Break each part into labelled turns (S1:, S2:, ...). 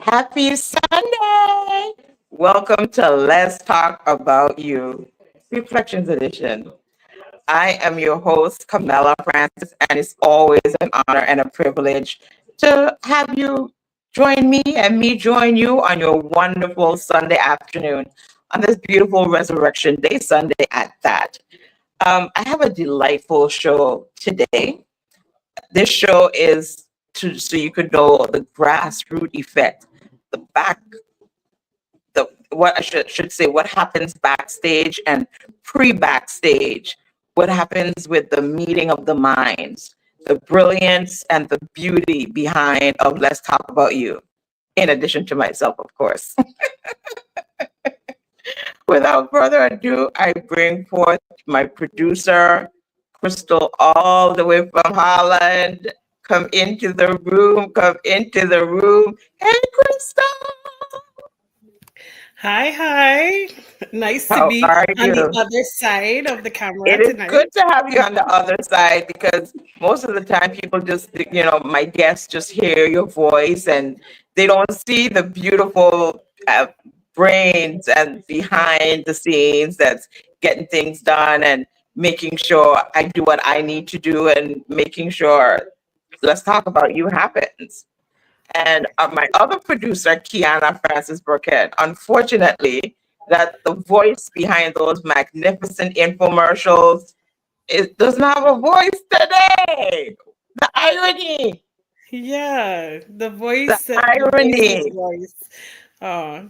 S1: Happy Sunday! Welcome to Let's Talk About You, Reflections Edition. I am your host, Camela Francis, and it's always an honor and a privilege to have you join me and me join you on your wonderful Sunday afternoon on this beautiful Resurrection Day Sunday at that. I have a delightful show today. This show is so you could know the grassroots effect, the back, the what I should say, what happens backstage and pre-backstage, what happens with the meeting of the minds, the brilliance and the beauty behind of Let's Talk About You, in addition to myself, of course. Without further ado, I bring forth my producer, Cristal, all the way from Holland. Come into the room, come into the room. Hey, Cristal!
S2: Hi, hi. Nice to
S1: How
S2: be
S1: are
S2: on the
S1: you?
S2: other side of the
S1: It
S2: camera
S1: is
S2: tonight.
S1: good to have you on the other side because most of the time people just, my guests just hear your voice and they don't see the beautiful brains and behind the scenes that's getting things done and making sure I do what I need to do and making sure Let's Talk About You happens. And my other producer, Cyana Francis-Berkitt, unfortunately, that the voice behind those magnificent infomercials, it doesn't have a voice today. The irony,
S2: Yeah,
S1: the
S2: the voiceless
S1: irony.
S2: voice. Oh,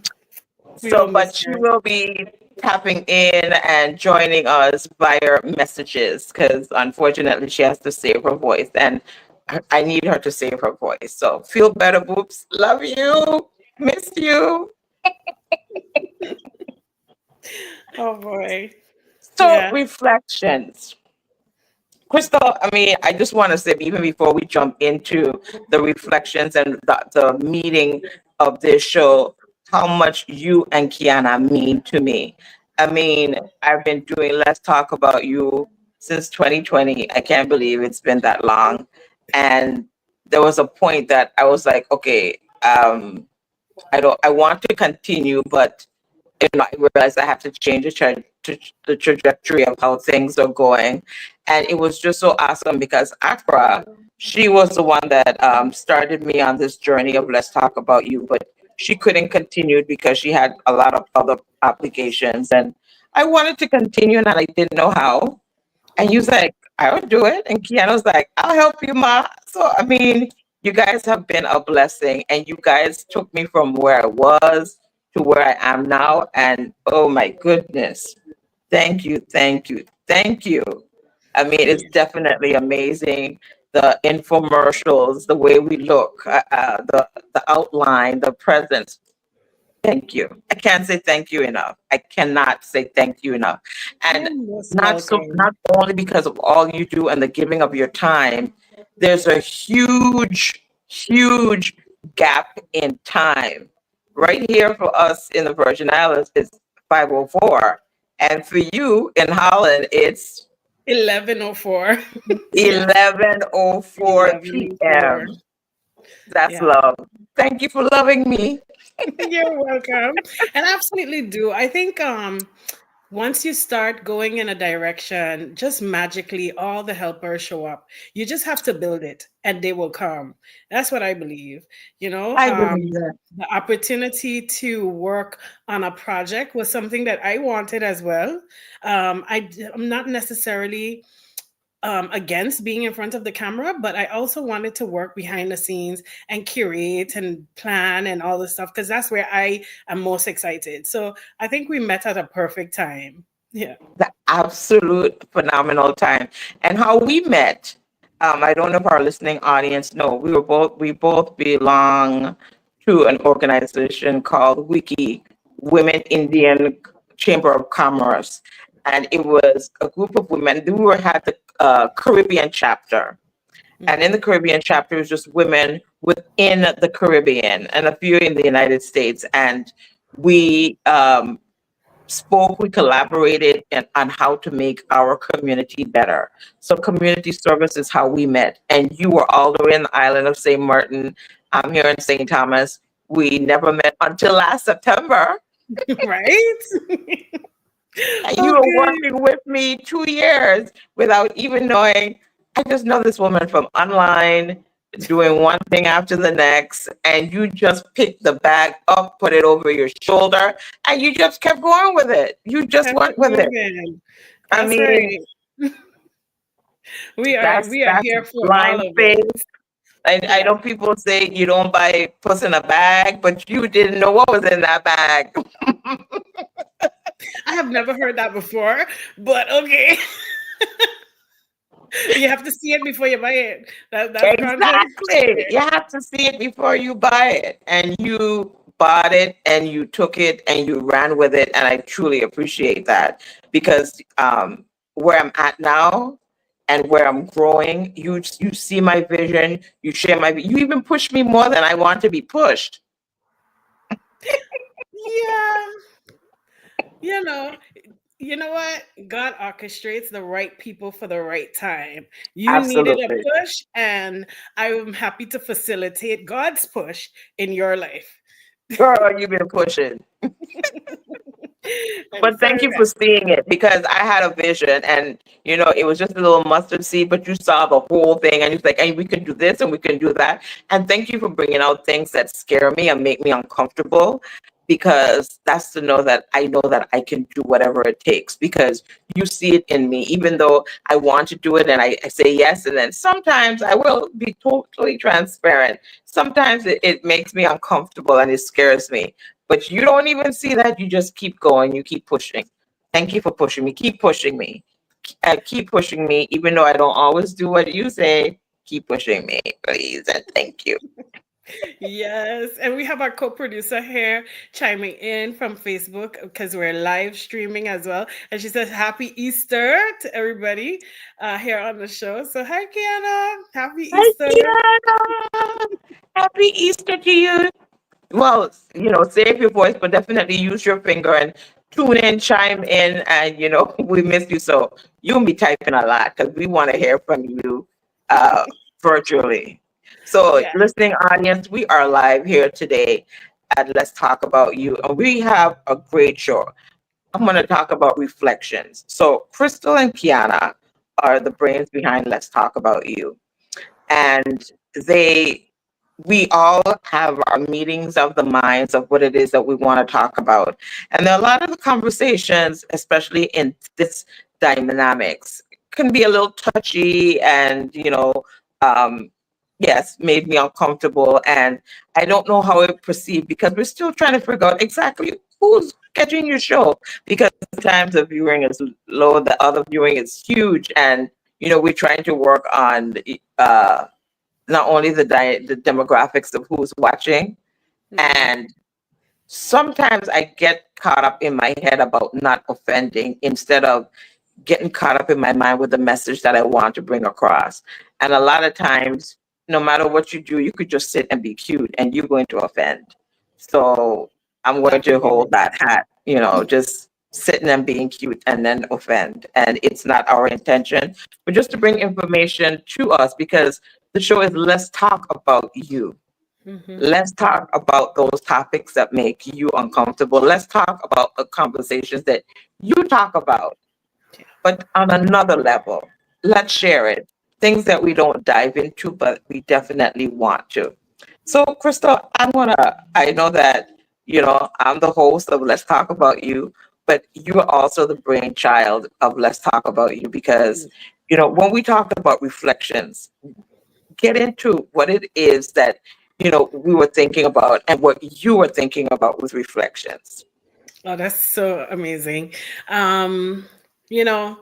S2: we
S1: So,
S2: will
S1: but
S2: miss
S1: she
S2: her.
S1: will be tapping in and joining us via messages because unfortunately she has to save her voice. And I need her to save her voice. So feel better, Boops. Love you. Miss you.
S2: Oh boy.
S1: So
S2: Yeah.
S1: reflections. Crystal, I mean, I just want to say, even before we jump into the reflections and the meeting of this show, how much you and Kiana mean to me. I mean, I've been doing Let's Talk About You since 2020. I can't believe it's been that long. And there was a point that I was like, okay, I want to continue, but I realized I have to change the trajectory of how things are going. And it was just so awesome because Akra, she was the one that started me on this journey of Let's Talk About You, but she couldn't continue because she had a lot of other obligations. And I wanted to continue and I didn't know how. And he was like, I would do it. And Keanu's like, I'll help you, Ma. So, I mean, you guys have been a blessing and you guys took me from where I was to where I am now. And oh my goodness, thank you, thank you, thank you. I mean, it's definitely amazing. The infomercials, the way we look, the outline, the presence. Thank you. I can't say thank you enough. I cannot say thank you enough. And
S2: You're most welcome.
S1: not only because of all you do and the giving of your time, there's a huge gap in time. Right here for us in the Virgin Islands is 5:04. And for you in Holland, it's
S2: 11:04. Yes,
S1: 11:04
S2: 11:04.
S1: p.m. That's
S2: Yeah.
S1: love. Thank you for loving me.
S2: You're welcome. And I absolutely do. I think once you start going in a direction, just magically all the helpers show up. You just have to build it and they will come. That's what I believe. You know,
S1: I believe that.
S2: the opportunity to work on a project was something that I wanted as well. I'm not necessarily against being in front of the camera, but I also wanted to work behind the scenes and curate and plan and all this stuff because that's where I am most excited. So I think we met at a perfect time. Yeah.
S1: The absolute phenomenal time. And how we met, I don't know if our listening audience know, we both belong to an organization called Wiki, Women Indian Chamber of Commerce. And it was a group of women. Had the Caribbean chapter. And in the Caribbean chapter, it was just women within the Caribbean and a few in the United States. And we we collaborated on how to make our community better. So community service is how we met. And you were all the way in the island of St. Martin. I'm here in St. Thomas. we never met until last September.
S2: Right?
S1: And you were
S2: Okay.
S1: working with me 2 years without even knowing. I just know this woman from online, doing one thing after the next, and you just picked the bag up, put it over your shoulder, and you just kept going with it. You just
S2: Kept it
S1: went with it.
S2: moving.
S1: I
S2: That's
S1: mean,
S2: right. We are
S1: that's
S2: we are
S1: that's
S2: here for all
S1: blind
S2: of
S1: faith.
S2: it.
S1: I
S2: Yeah.
S1: know people say you don't buy puss in a bag, but you didn't know what was in that bag.
S2: I have never heard that before, but okay. You have to see it before you buy it. That's context.
S1: Exactly.
S2: Okay.
S1: You have to see it before you buy it. And you bought it and you took it and you ran with it. And I truly appreciate that because where I'm at now and where I'm growing, you see my vision, you share you even push me more than I want to be pushed.
S2: Yeah. You know, you know what? God orchestrates the right people for the right time. You needed a
S1: Absolutely.
S2: push, and I'm happy to facilitate God's push in your life.
S1: Girl, you've been pushing.
S2: And
S1: But
S2: so
S1: thank you for seeing it because I had a vision and it was just a little mustard seed, but you saw the whole thing and you're like, and we can do this and we can do that. And thank you for bringing out things that scare me and make me uncomfortable because that's to know that I know that I can do whatever it takes because you see it in me, even though I want to do it and I say yes. And then sometimes I will be totally transparent. Sometimes it makes me uncomfortable and it scares me. But you don't even see that. You just keep going. You keep pushing. Thank you for pushing me. Keep pushing me. Keep pushing me, even though I don't always do what you say. Keep pushing me, please, and thank you.
S2: Yes, and we have our co-producer here chiming in from Facebook because we're live streaming as well. And she says, "Happy Easter to everybody here on the show." So, hi, Kiana. Happy
S1: Hi,
S2: Easter.
S1: Tiana. Happy Easter to you. Well, save your voice, but definitely use your finger and tune in, chime in, and we miss you. So you'll be typing a lot because we want to hear from you uh, virtually. So,
S2: Yeah.
S1: listening audience, we are live here today at Let's Talk About You, and we have a great show. I'm going to talk about reflections. So, Crystal and Kiana are the brains behind Let's Talk About You, and they we all have our meetings of the minds of what it is that we want to talk about. And there are a lot of the conversations, especially in this dynamics, can be a little touchy and, um, yes, made me uncomfortable. And I don't know how it proceed because we're still trying to figure out exactly who's catching your show because sometimes the viewing is low, the other viewing is huge. And, we're trying to work on not only the demographics of who's watching,
S2: Mhm.
S1: and sometimes I get caught up in my head about not offending instead of getting caught up in my mind with the message that I want to bring across. And a lot of times, no matter what you do, you could just sit and be cute and you're going to offend. So I'm going to hold
S2: Definitely.
S1: that hat, just sitting and being cute and then offend. And it's not our intention, but just to bring information to us because the show is Let's Talk About You.
S2: Mhm.
S1: Let's talk about those topics that make you uncomfortable. Let's talk about the conversations that you talk about,
S2: Yeah.
S1: but on another level. Let's share it. Things that we don't dive into, but we definitely want to. So, Crystal, I know that, I'm the host of Let's Talk About You, but you are also the brainchild of Let's Talk About You because, when we talk about reflections, get into what it is that we were thinking about and what you were thinking about with reflections.
S2: Oh, that's so amazing. Um, you know,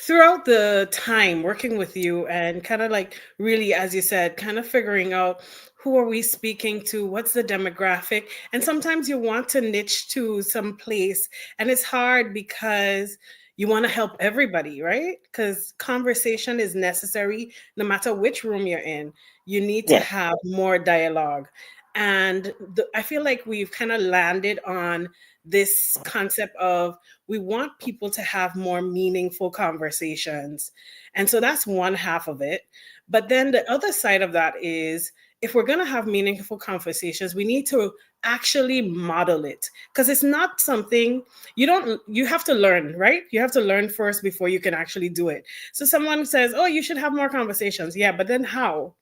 S2: throughout the time working with you and kind of like really, as you said, kind of figuring out who are we speaking to, what's the demographic, and sometimes you want to niche to some place, and it's hard because you want to help everybody, right? Because conversation is necessary no matter which room you're in. You need to
S1: Yeah.
S2: have more dialogue. And I feel like we've kind of landed on this concept of we want people to have more meaningful conversations. And so that's one half of it. But then the other side of that is if we're going to have meaningful conversations, we need to actually model it, because it's not something you have to learn, right? You have to learn first before you can actually do it. So someone says, oh, you should have more conversations. Yeah, but then how?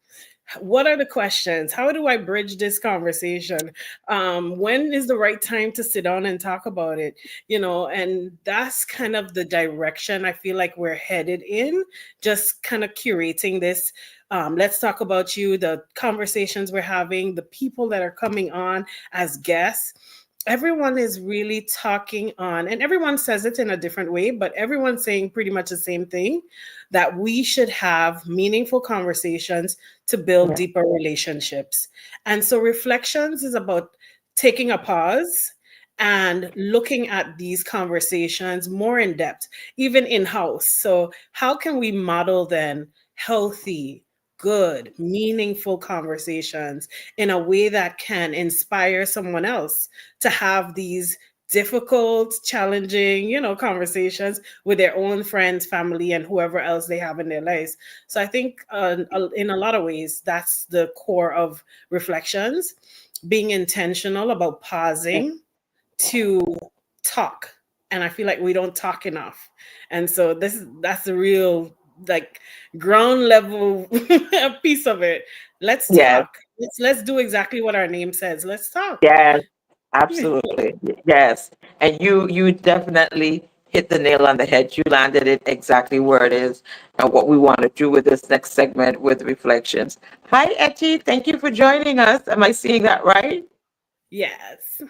S2: What are the questions? How do I bridge this conversation? When is the right time to sit down and talk about it? And that's kind of the direction I feel like we're headed in, just kind of curating this. Let's talk about you, the conversations we're having, the people that are coming on as guests. Everyone is really talking on, and everyone says it in a different way, but everyone's saying pretty much the same thing, that we should have meaningful conversations to build
S1: Yeah.
S2: deeper relationships. And so reflections is about taking a pause and looking at these conversations more in depth, even in house. So how can we model then healthy, good, meaningful conversations in a way that can inspire someone else to have these difficult, challenging, conversations with their own friends, family, and whoever else they have in their lives. So I think in a lot of ways, that's the core of reflections, being intentional about pausing to talk. And I feel like we don't talk enough. And so that's the real, like, ground level piece of it. Let's
S1: Yes.
S2: talk. Let's do exactly what our name says. Let's talk.
S1: Yes. Absolutely. Yes. And you definitely hit the nail on the head. You landed it exactly where it is and what we want to do with this next segment with reflections. Hi, Etty. Thank you for joining us. Am I seeing that right?
S2: Yes.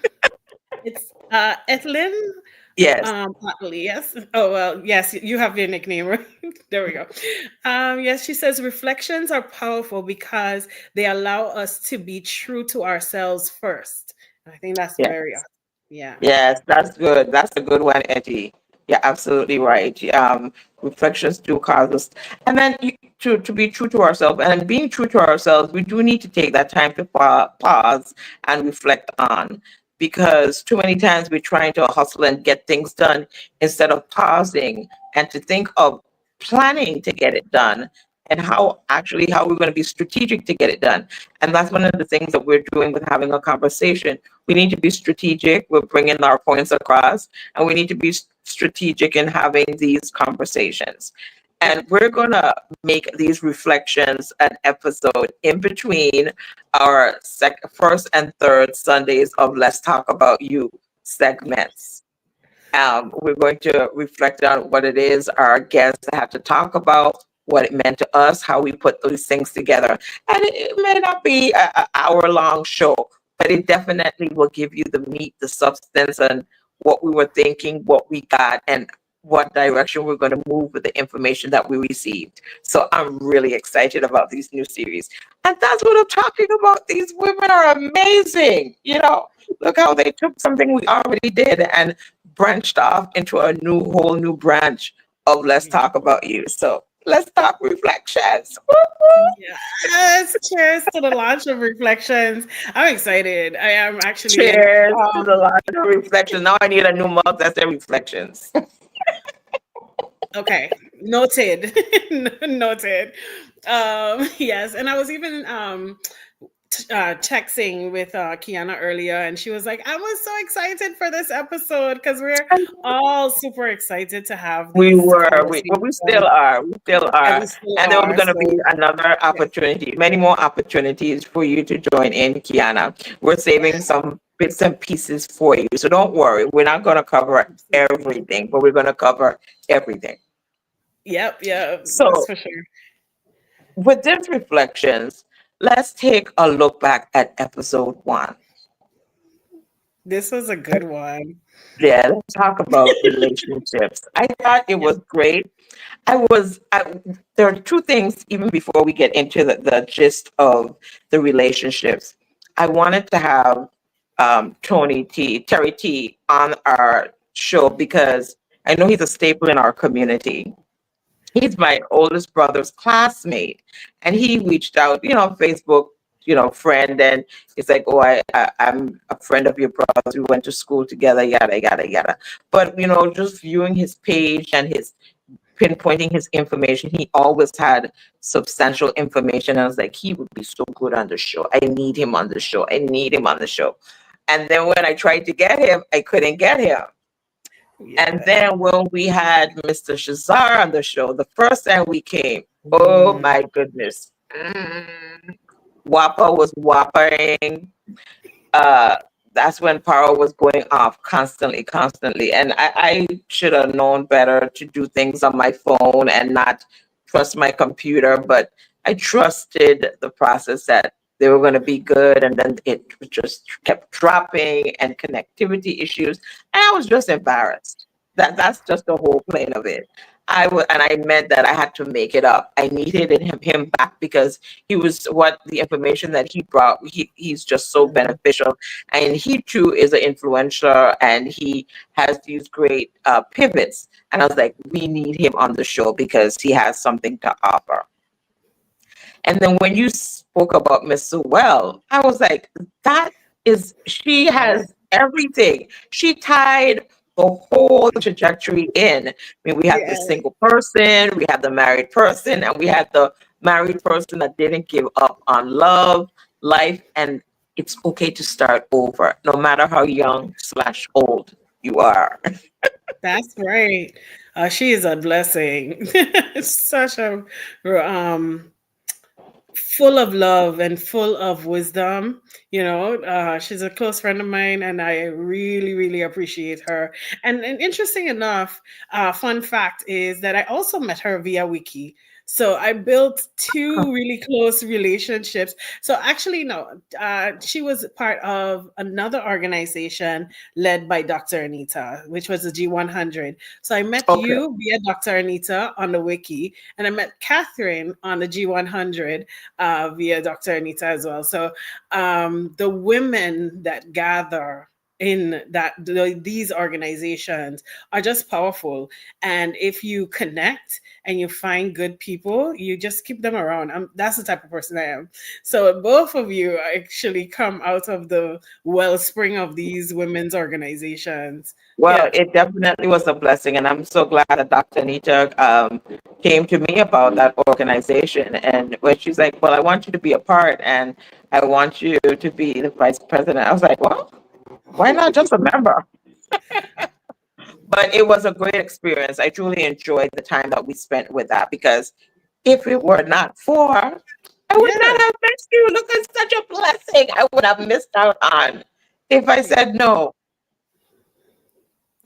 S2: It's Ethlyn.
S1: Yes.
S2: Partly, yes. Oh well, yes, you have your nickname, right? There we go. Yes, she says reflections are powerful because they allow us to be true to ourselves first. I think that's
S1: Yes.
S2: very yeah.
S1: Yes, that's good. That's a good one, Eddie. Yeah, absolutely right. Reflections do cause us, and then to be true to ourselves, and being true to ourselves, we do need to take that time to pause and reflect on, because too many times we're trying to hustle and get things done instead of pausing and to think of planning to get it done and how we're going to be strategic to get it done. And that's one of the things that we're doing with having a conversation. We need to be strategic. We're bringing our points across, and we need to be strategic in having these conversations.
S2: Yeah.
S1: And we're going to make these reflections an episode in between our first and third Sundays of Let's Talk About You segments. We're going to reflect on what it is our guests have to talk about, what it meant to us, how we put those things together. And it may not be an hour-long show, but it definitely will give you the meat, the substance, and what we were thinking, what we got, and what direction we're going to move with the information that we received. So I'm really excited about these new series. And that's what I'm talking about. These women are amazing. Look how they took something we already did and branched off into a whole new branch of Let's Talk About You. So let's talk reflections.
S2: Yes. Cheers to the launch of reflections. I'm excited. I am actually, and
S1: Cheers to the line of reflections. Now I need a new mug that says reflections.
S2: okay, noted. Noted. Yes, and I was even texting with Kiana earlier, and she was like, I was so excited for this episode because we're all super excited to have
S1: We
S2: these
S1: were, we still
S2: conversations,
S1: are, we still
S2: and
S1: are.
S2: we still
S1: And there was
S2: are.
S1: going to be
S2: So,
S1: another
S2: yeah,
S1: opportunity, many more opportunities for you to join in, Kiana. We're saving
S2: yes,
S1: some bits and pieces for you. So don't worry, we're not going to cover
S2: absolutely.
S1: everything, but we're going to cover everything.
S2: Yep, yeah, that's
S1: So
S2: for sure.
S1: with these reflections, let's take a look back at episode 1.
S2: This was a good one.
S1: Yeah, let's talk about relationships. I thought it
S2: Yeah.
S1: was great. There are two things, even before we get into the gist of the relationships. I wanted to have Terry T on our show because I know he's a staple in our community. He's my oldest brother's classmate, and he reached out, Facebook, friend, and he's like, "Oh, I'm a friend of your brother's. We went to school together, yada yada yada." But just viewing his page and his pinpointing his information. He always had substantial information. I was like, he would be so good on the show. I need him on the show. I need him on the show. And then when I tried to get him, I couldn't get him. And then when we had Mr. Shazar on the show, the first time we came, oh my goodness. Whopper was whoppering. That's when power was going off constantly. And I should have known better to do things on my phone and not trust my computer, but I trusted the process that they were going to be good. And then it just kept dropping and connectivity issues. And I was just embarrassed. That's just the whole plane of it. I meant that I had to make it up. I needed him back because he was the information that he brought. He's just so beneficial, and he too is an influencer, and he has these great pivots. And I was like, we need him on the show because he has something to offer. And then when you spoke about Miss Sewell, I was like, she has everything. She tied the whole trajectory in. I mean, we had the single person, we had the married person, and we had the married person that didn't give up on love, life, and it's okay to start over, no matter how young/old you are.
S2: That's right. She is a blessing. Such a full of love and full of wisdom. She's a close friend of mine, and I really, really appreciate her. And interesting enough, fun fact is that I also met her via Wiki. So I built two really close relationships. So actually, no, she was part of another organization led by Dr. Anita, which was the G100. So I met you via Dr. Anita on the Wiki, and I met Catherine on the G100 via Dr. Anita as well. So the women that gather in these organizations are just powerful, and if you connect and you find good people, you just keep them around. That's the type of person I am. So both of you actually come out of the wellspring of these women's organizations.
S1: Well, it definitely was a blessing, and I'm so glad that Dr. Anita came to me about that organization. And when she's like, well, I want you to be a part, and I want you to be the vice president, I was like, well, why not just a member? But it was a great experience. I truly enjoyed the time that we spent with that, because if it were not for, I would not have missed you. Look, it's such a blessing. I would have missed out on if I said no.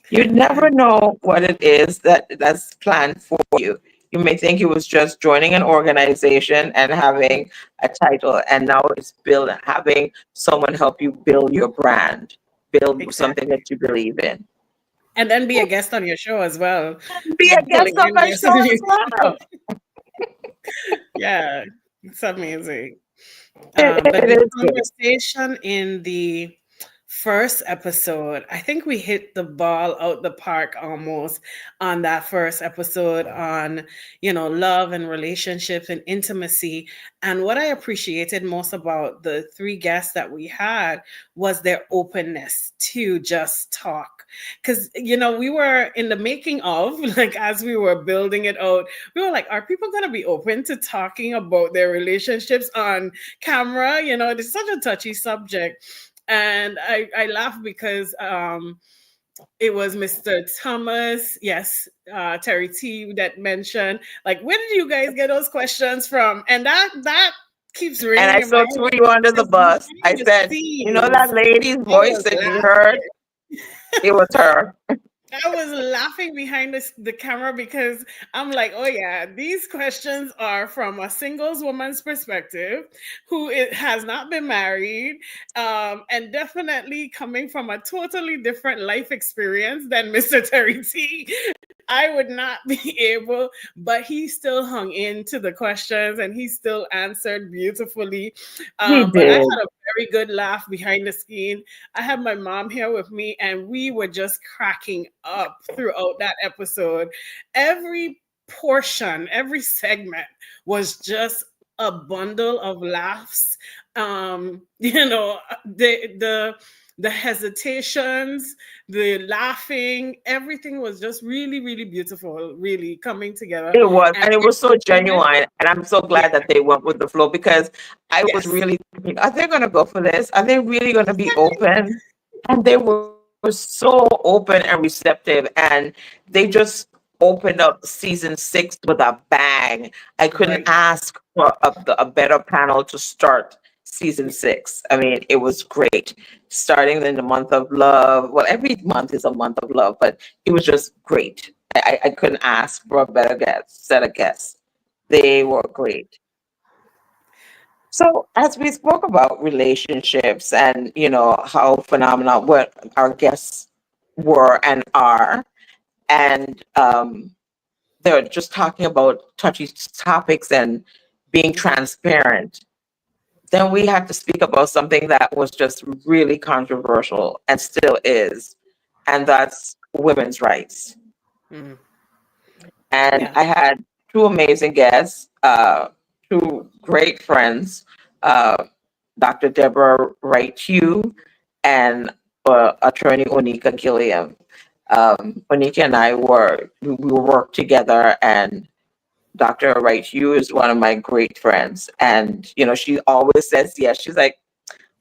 S1: You never know what it is that's planned for you. You may think it was just joining an organization and having a title, and now it's having someone help you build your brand, build something that you believe in.
S2: And then be a guest on your show as well.
S1: Be a guest on my show as well.
S2: Yeah, it's amazing. But the conversation in the first episode, I think we hit the ball out the park almost on that first episode on, love and relationships and intimacy. And what I appreciated most about the three guests that we had was their openness to just talk. Because, we were in the making of, like, as we were building it out, we were like, are people going to be open to talking about their relationships on camera? It's such a touchy subject. And I laugh because it was Mr. Thomas, Terry T, that mentioned, like, where did you guys get those questions from? And that keeps ringing.
S1: And I still threw you under the bus. I said, that lady's voice that you heard? It was her.
S2: I was laughing behind the camera because I'm like, oh yeah, these questions are from a singles woman's perspective who has not been married, and definitely coming from a totally different life experience than Mr. Terry T. I would not be able, but he still hung into the questions and he still answered beautifully. But I had a very good laugh behind the scene. I had my mom here with me and we were just cracking up throughout that episode. Every portion, every segment was just a bundle of laughs. The the hesitations, the laughing, everything was just really, really beautiful, really coming together.
S1: It was,
S2: And
S1: and it was so
S2: entertainment,
S1: genuine. And I'm so
S2: yeah,
S1: glad that they went with the flow because I was
S2: yes.
S1: really thinking, are they going to go for this? Are they really going to be open? And they were so open and receptive. And they just opened up season 6 with a bang. I couldn't
S2: Right.
S1: ask for a better panel to start season 6. I mean, it was great. Starting in the month of love. Well, every month is a month of love, but it was just great. I couldn't ask for a better guest, set of guests. They were great. So as we spoke about relationships and how phenomenal what our guests were and are, and they're just talking about touchy topics and being transparent, then we have to speak about something that was just really controversial and still is, and that's women's rights.
S2: Mhm.
S1: And
S2: Yeah.
S1: I had two amazing guests, two great friends, uh, Dr. Deborah Wright Hugh and attorney Onika Gilliam. Onika and I we worked together, and Dr. Wright Hugh is one of my great friends. And, she always says yes. She's like,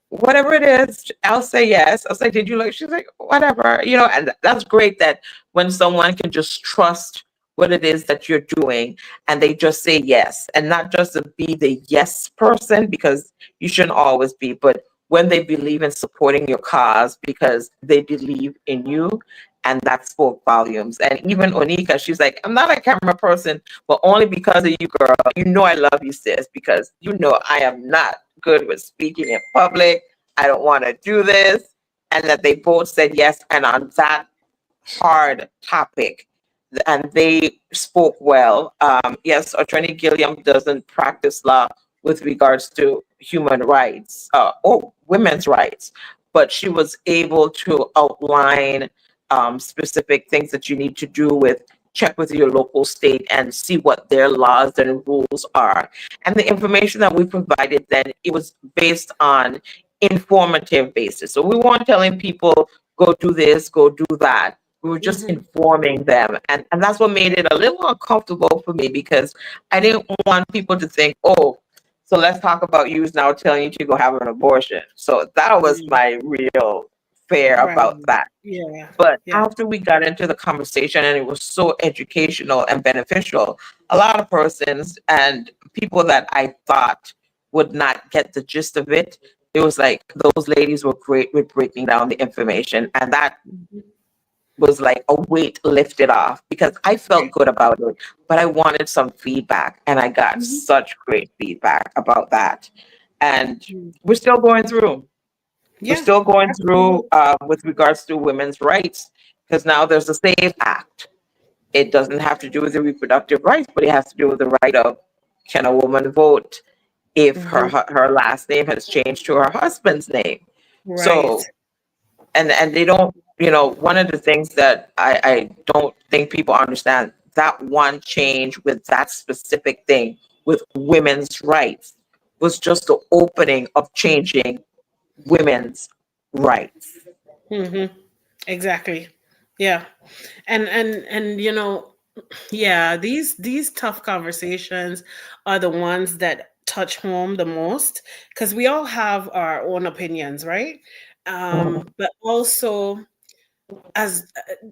S1: whatever it is, I'll say yes. I'll say, did you look? She's like, whatever, and that's great that when someone can just trust what it is that you're doing and they just say yes, and not just to be the yes person, because you shouldn't always be, but when they believe in supporting your cause because they believe in you. And that spoke volumes. And even Onika, she's like, I'm not a camera person, but only because of you, girl. I love you, sis, because I am not good with speaking in public. I don't want to do this. And that they both said yes. And on that hard topic, and they spoke well. Yes, Attorney Gilliam doesn't practice law with regards to human rights or women's rights, but she was able to outline specific things that you need to do with check with your local state and see what their laws and rules are. And the information that we provided then, it was based on informative basis. So we weren't telling people, go do this, go do that. We were just
S2: Mhm.
S1: informing them. And that's what made it a little uncomfortable for me, because I didn't want people to think, oh, so let's talk about you now telling you to go have an abortion. So that was
S2: Mm.
S1: my real fear
S2: Right.
S1: about that.
S2: Yeah.
S1: But
S2: Yeah.
S1: after we got into the conversation and it was so educational and beneficial, a lot of persons and people that I thought would not get the gist of it, it was like those ladies were great with breaking down the information. And that
S2: Mhm.
S1: was like a weight lifted off, because I felt
S2: Right.
S1: good about it, but I wanted some feedback, and I got
S2: Mhm.
S1: such great feedback about that. And
S2: Mm.
S1: we're still going through. We're
S2: Yeah.
S1: still going through
S2: Absolutely.
S1: with regards to women's rights, because now there's the SAVE Act. It doesn't have to do with the reproductive rights, but it has to do with the right of, can a woman vote if her
S2: Mhm.
S1: her last name has changed to her husband's name.
S2: Right.
S1: So and they don't, one of the things that I don't think people understand, that one change with that specific thing with women's rights was just the opening of changing women's rights.
S2: Mhm. Exactly. Yeah. And yeah, these tough conversations are the ones that touch home the most, because we all have our own opinions, right?
S1: Mhm.
S2: But also, as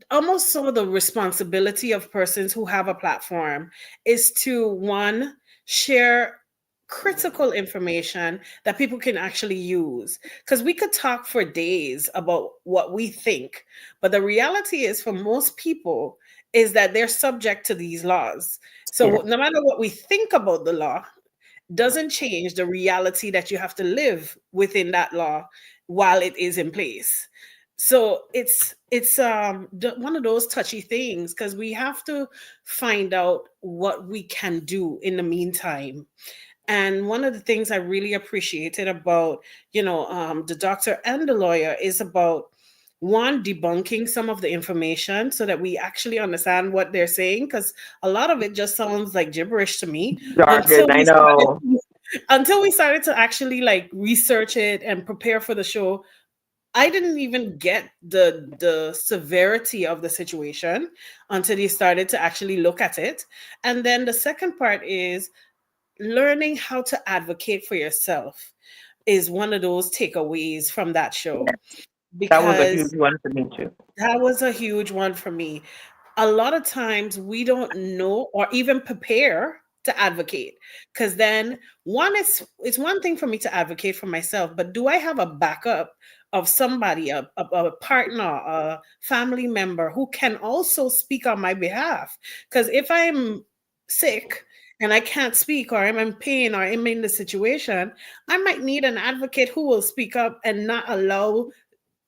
S2: almost some of the responsibility of persons who have a platform is to, one, share critical information that people can actually use, because we could talk for days about what we think, but the reality is, for most people, is that they're subject to these laws.
S1: Yeah.
S2: So no matter what we think about the law, doesn't change the reality that you have to live within that law while it is in place. So it's one of those touchy things, because we have to find out what we can do in the meantime. And one of the things I really appreciated about, the doctor and the lawyer is about, one, debunking some of the information so that we actually understand what they're saying, because a lot of it just sounds like gibberish to me
S1: Jargon,
S2: until
S1: I
S2: we started
S1: know.
S2: to actually like research it and prepare for the show. I didn't even get the severity of the situation until you started to actually look at it. And then the second part is learning how to advocate for yourself is one of those takeaways from that show,
S1: That was a huge
S2: because
S1: one for me too.
S2: that was a huge one for me. A lot of times we don't know or even prepare to advocate, because then one is it's one thing for me to advocate for myself, but do I have a backup of somebody, a partner, a family member who can also speak on my behalf? Because if I'm sick and I can't speak, or I'm in pain, or I'm in the situation, I might need an advocate who will speak up and not allow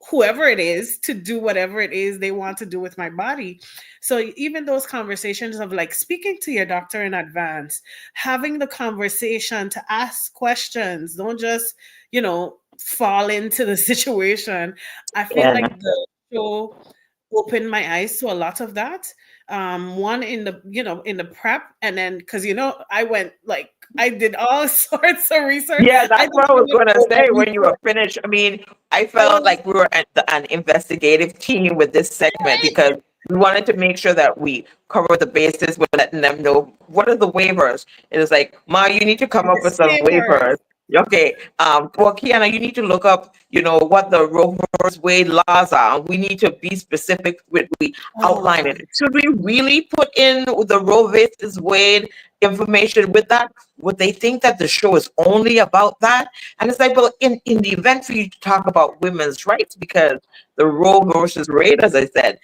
S2: whoever it is to do whatever it is they want to do with my body. So even those conversations of like speaking to your doctor in advance, having the conversation to ask questions, don't just, fall into the situation. I feel
S1: Yeah.
S2: like the show opened my eyes to a lot of that. One in the in the prep, and then because I did all sorts of research.
S1: Yeah,
S2: I
S1: that's
S2: didn't
S1: what I was
S2: even
S1: going to
S2: know
S1: say
S2: that we
S1: when you
S2: could.
S1: were finished. I mean, I
S2: I
S1: felt
S2: was
S1: like we were an investigative team with this segment because we wanted to make sure that we cover the bases. We're letting them know what are the waivers. It was like, Ma, you need to come up with some
S2: disclaimers.
S1: waivers. Okay. Well, Kiana, you need to look up, what the Roe versus Wade laws are. We need to be specific with we outline
S2: Oh,
S1: it. Should we really put in the Roe versus Wade information with that? Would they think that the show is only about that? And it's like, well, in the event for you to talk about women's rights, because the Roe versus Wade, as I said,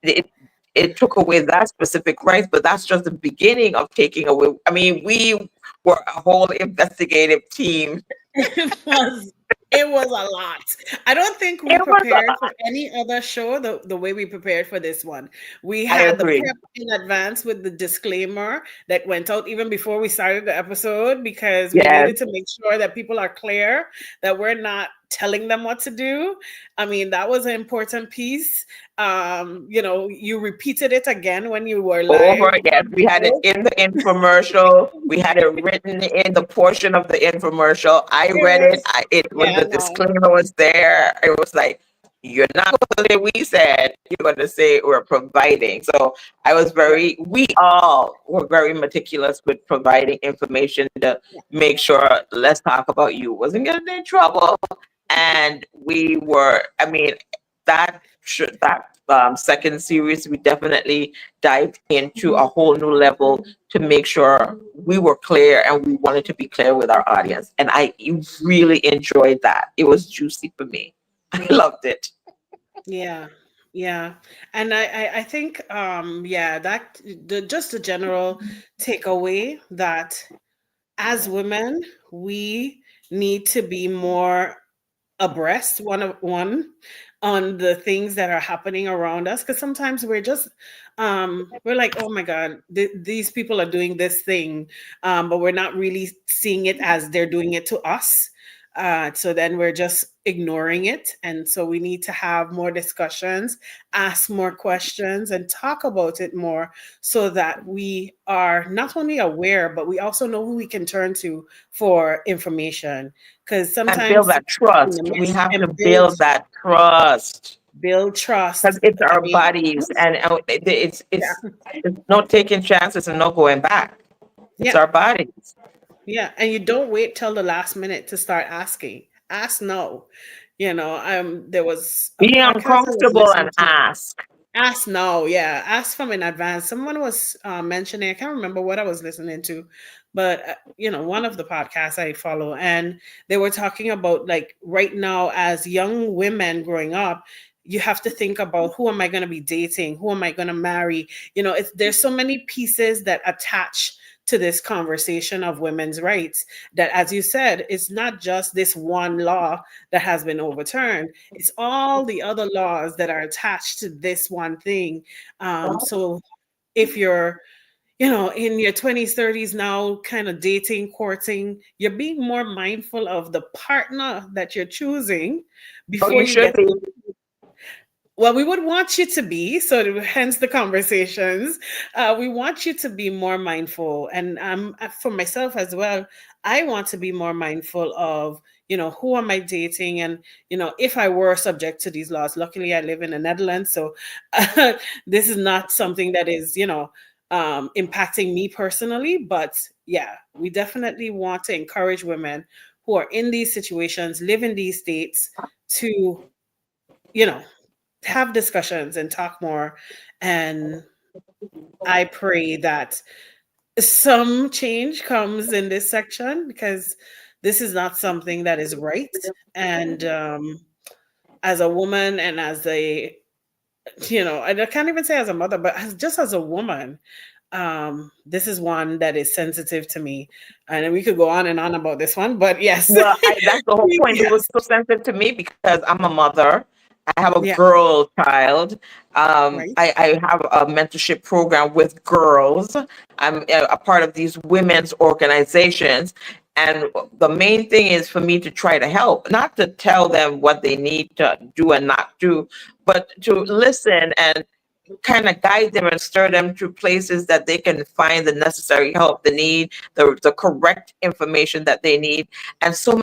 S1: it it took away that specific rights, but that's just the beginning of taking away. I mean, we were a whole investigative team.
S2: it was it was a lot. I don't think we
S1: It was a
S2: prepared for
S1: lot.
S2: any other show the way we prepared for this one. We
S1: I
S2: had the
S1: agree.
S2: prep in advance with the disclaimer that went out even before we started the episode, because we
S1: Yes.
S2: needed to make sure that people are clear that we're not telling them what to do. I mean, that was an important piece. You repeated it again when you were live
S1: Over, yes,
S2: on the
S1: we had it
S2: show.
S1: in the infomercial. We had it written in the portion of the infomercial. I
S2: It
S1: read it.
S2: was,
S1: It when
S2: yeah,
S1: the
S2: no.
S1: disclaimer was there, it was like, you're not going to say we said, you're going to say we're providing. So
S2: Yeah,
S1: we all were very meticulous with providing information to
S2: yeah.
S1: make sure, let's talk about you wasn't getting in trouble. And we were, I mean, that second series, we definitely dived into a whole new level to make sure we were clear and we wanted to be clear with our audience. And I really enjoyed that. It was juicy for me. I loved it.
S2: Yeah, yeah, and I think yeah, that the just the general takeaway that as women we need to be more abreast one on the things that are happening around us, because sometimes we're like, oh my god, these people are doing this thing, but we're not really seeing it as they're doing it to us. So then we're just ignoring it, and so we need to have more discussions, ask more questions, and talk about it more, so that we are not only aware but we also know who we can turn to for information, because
S1: And build
S2: sometimes
S1: that
S2: in the
S1: trust. We
S2: midst
S1: have to
S2: and
S1: build that trust
S2: build
S1: because
S2: trust.
S1: it's
S2: I
S1: our
S2: mean,
S1: bodies, and
S2: yeah,
S1: it's no taking chances and no going back. It's
S2: yeah,
S1: our bodies.
S2: yeah. And you don't wait till the last minute to start asking. Ask no. There was a
S1: Be
S2: podcast I was
S1: uncomfortable
S2: listening
S1: and
S2: to.
S1: ask.
S2: Ask no, yeah. Ask from in advance. Someone was mentioning, I can't remember what I was listening to, but one of the podcasts I follow, and they were talking about like right now as young women growing up, you have to think about who am I going to be dating, who am I going to marry. There's so many pieces that attach to this conversation of women's rights, that, as you said, it's not just this one law that has been overturned, it's all the other laws that are attached to this one thing. So if you're, in your 20s, 30s now, kind of dating, courting, you're being more mindful of the partner that you're choosing
S1: Oh,
S2: before
S1: you
S2: you
S1: should
S2: get
S1: be.
S2: to. Well, we would want you to be, so hence the conversations. We want you to be more mindful. And for myself as well, I want to be more mindful of, who am I dating? And, if I were subject to these laws, luckily I live in the Netherlands. So this is not something that is, impacting me personally. But yeah, we definitely want to encourage women who are in these situations, live in these states to, you know, have discussions and talk more. And I pray that some change comes in this section, because this is not something that is right. And as a woman, and as a, I can't even say as a mother, but just as a woman, this is one that is sensitive to me. And we could go on and on about this one, but yes.
S1: Well, that's the whole point. It was
S2: Yes.
S1: so sensitive to me because I'm a mother. I have a
S2: Yeah.
S1: girl child.
S2: Right.
S1: I have a mentorship program with girls. I'm a part of these women's organizations. And the main thing is for me to try to help, not to tell them what they need to do and not do, but to listen and kind of guide them and stir them to places that they can find the necessary help they need, the correct information that they need. And so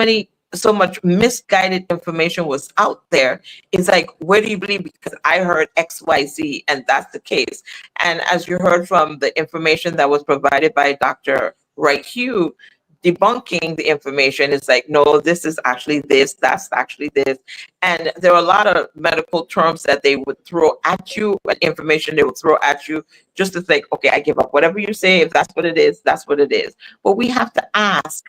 S1: much misguided information was out there. It's like, where do you believe? Because I heard XYZ, and that's the case. And as you heard from the information that was provided by Dr. Wright Hugh, debunking the information is like, no, this is actually this, that's actually this. And there are a lot of medical terms that they would throw at you, and information they would throw at you, just to think, okay, I give up. Whatever you say, if that's what it is, that's what it is. But we have to ask.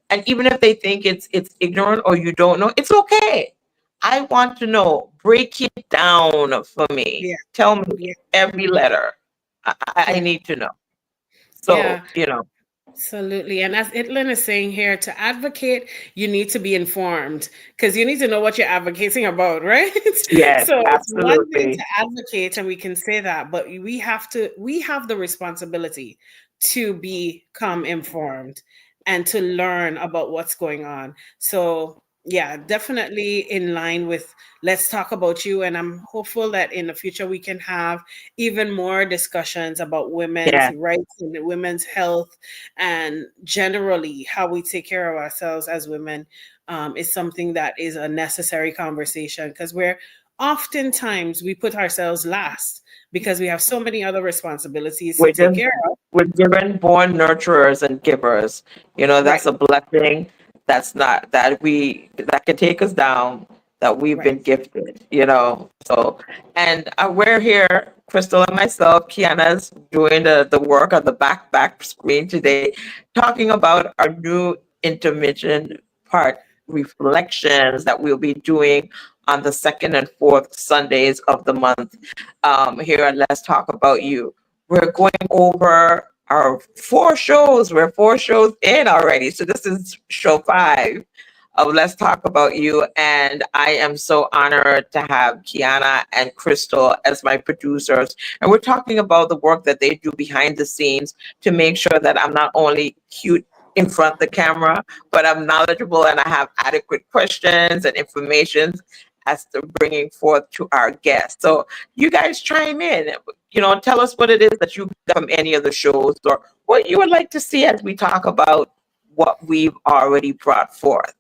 S1: And even if they think it's ignorant or you don't know, it's okay. I want to know. Break it down for me.
S2: Yeah.
S1: Tell me
S2: Yeah.
S1: every letter. I
S2: Yeah.
S1: need to know.
S2: Yeah.
S1: So,
S2: Absolutely. And as Itlin is saying here, to advocate, you need to be informed, because you need to know what you're advocating about, right?
S1: yes,
S2: So it's one thing
S1: absolutely.
S2: to advocate, and we can say that, but we have the responsibility to become informed and to learn about what's going on. So yeah, definitely in line with let's talk about you. And I'm hopeful that in the future we can have even more discussions about women's
S1: Yeah.
S2: rights and women's health, and generally how we take care of ourselves as women, is something that is a necessary conversation, because oftentimes we put ourselves last because we have so many other responsibilities to
S1: We're
S2: take
S1: just
S2: care of.
S1: we're given born nurturers and givers.
S2: Right.
S1: That's a blessing. That's not that can take us down. That we've
S2: Right.
S1: been gifted. So, and we're here, Crystal and myself. Kiana's doing the work on the back screen today, talking about our new intermission part reflections that we'll be doing on the second and fourth Sundays of the month. Here at Let's Talk About You. We're going over our 4 shows. We're 4 shows in already. So this is show 5 of Let's Talk About You. And I am so honored to have Kiana and Cristal as my producers. And we're talking about the work that they do behind the scenes to make sure that I'm not only cute in front of the camera, but I'm knowledgeable and I have adequate questions and information as to bringing forth to our guests. So you guys chime in. Tell us what it is that you got from any of the shows, or what you would like to see as we talk about what we've already brought forth.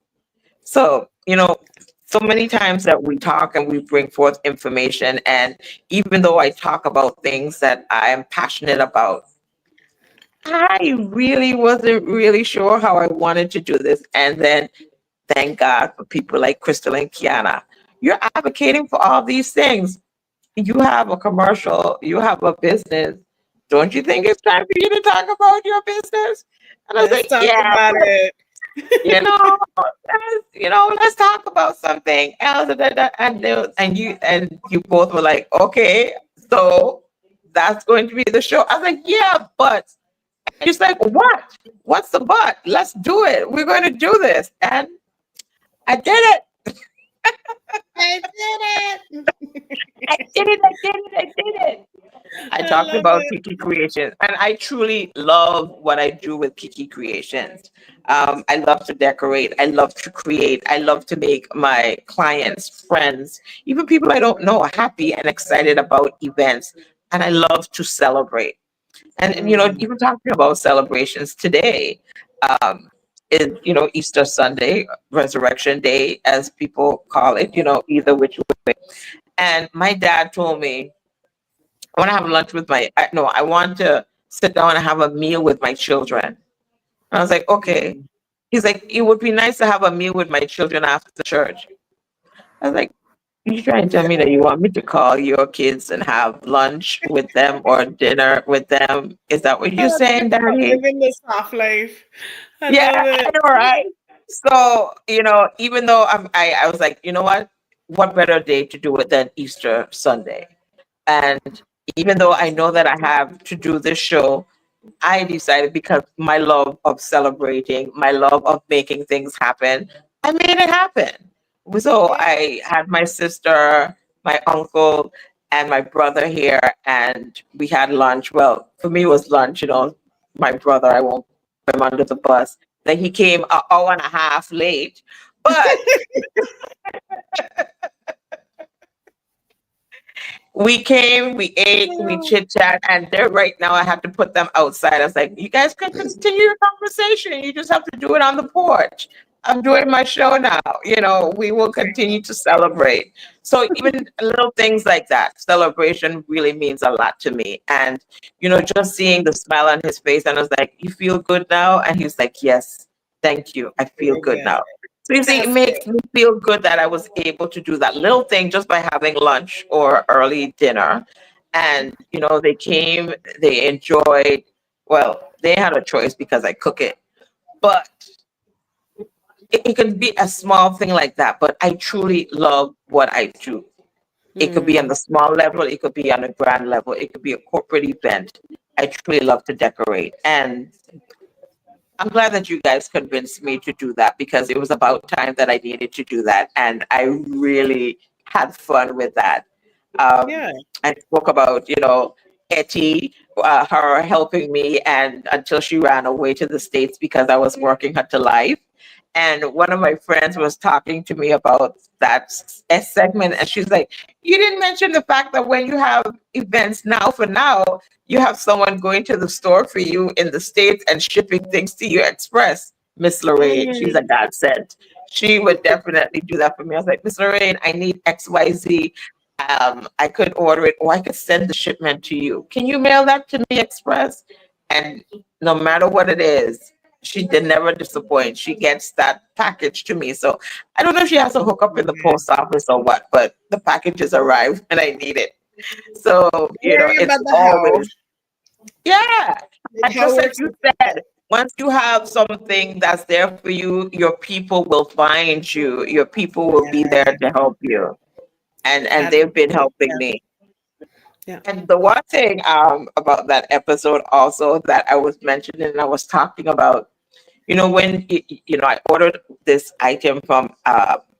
S1: So, so many times that we talk and we bring forth information, and even though I talk about things that I am passionate about, I really wasn't really sure how I wanted to do this. And then thank God for people like Crystal and Kiana. You're advocating for all these things. You have a commercial, you have a business. Don't you think it's time for you to talk about your business? And I was
S2: Let's
S1: like,
S2: talk
S1: yeah,
S2: about it.
S1: let's talk about something else. And you both were like, okay, so that's going to be the show. I was like, yeah, but she's like, what? What's the but? Let's do it. We're going to do this. And I did it.
S2: I did it.
S1: I did it. I did it. I did it. I
S2: I
S1: talked
S2: love
S1: about
S2: it.
S1: Kiki Creations, and I truly love what I do with Kiki Creations. I love to decorate. I love to create. I love to make my clients, friends, even people I don't know, happy and excited about events. And I love to celebrate. And
S2: Mm.
S1: even talking about celebrations today, um, is, Easter Sunday, Resurrection Day, as people call it, either which way. And my dad told me, I want to have lunch with no, I want to sit down and have a meal with my children. I was like, okay. He's like, it would be nice to have a meal with my children after church. I was like, you trying to tell
S2: Yeah.
S1: me that you want me to call your kids and have lunch with them or dinner with them? Is that what you're saying, Daddy?
S2: Living the soft life. I
S1: Yeah,
S2: love
S1: I
S2: it.
S1: know, right? So, even though I was like, you know what better day to do it than Easter Sunday? And even though I know that I have to do this show, I decided, because my love of celebrating, my love of making things happen, I made it happen. So
S2: Yeah.
S1: I had my sister, my uncle, and my brother here, and we had lunch. Well, for me, it was lunch, my brother, I won't put him under the bus. Then he came an hour and a half late, but we came, we ate, we chit chat, and they're right now. I have to put them outside. I was like, you guys can continue your conversation. You just have to do it on the porch. I'm doing my show now. We will continue to celebrate. So even little things like that, celebration really means a lot to me. And, just seeing the smile on his face, and I was like, you feel good now? And he's like, yes, thank you. I feel
S2: Very
S1: good
S2: good.
S1: now. So you see, it
S2: That's good.
S1: makes me feel good that I was able to do that little thing just by having lunch or early dinner. And, they came, they enjoyed, well, they had a choice because I cook it, but it could be a small thing like that. But I truly love what I do. It could be on
S2: Mm.
S1: the small level, it could be on a grand level, it could be a corporate event. I truly love to decorate. And I'm glad that you guys convinced me to do that, because it was about time that I needed to do that. And I really had fun with that.
S2: Yeah.
S1: I spoke about, Etty, her helping me, and until she ran away to the States because I was working her to life. And one of my friends was talking to me about that segment, and she's like, you didn't mention the fact that when you have events now, for now, you have someone going to the store for you in the States and shipping things to you express. Miss Lorraine, she's a
S2: Mm.
S1: godsend. She would definitely do that for me. I was like, Miss Lorraine, I need XYZ. I could order it, or I could send the shipment to you. Can you mail that to me express? And no matter what it is, she did never disappoint. She gets that package to me. So I don't know if she has a hookup in the post office or what, but the packages arrive and I need it. So,
S2: Worry
S1: it's
S2: about the how.
S1: always, yeah.
S2: Like,
S1: And
S2: how
S1: just like
S2: works
S1: you
S2: with
S1: said, once you have something that's there for you, your people will find you. Your people will be there
S2: yeah.
S1: to help you. And they've been
S2: Absolutely.
S1: helping
S2: Yeah.
S1: me.
S2: Yeah.
S1: And the one thing about that episode also that I was mentioning, and I was talking about, when I ordered this item from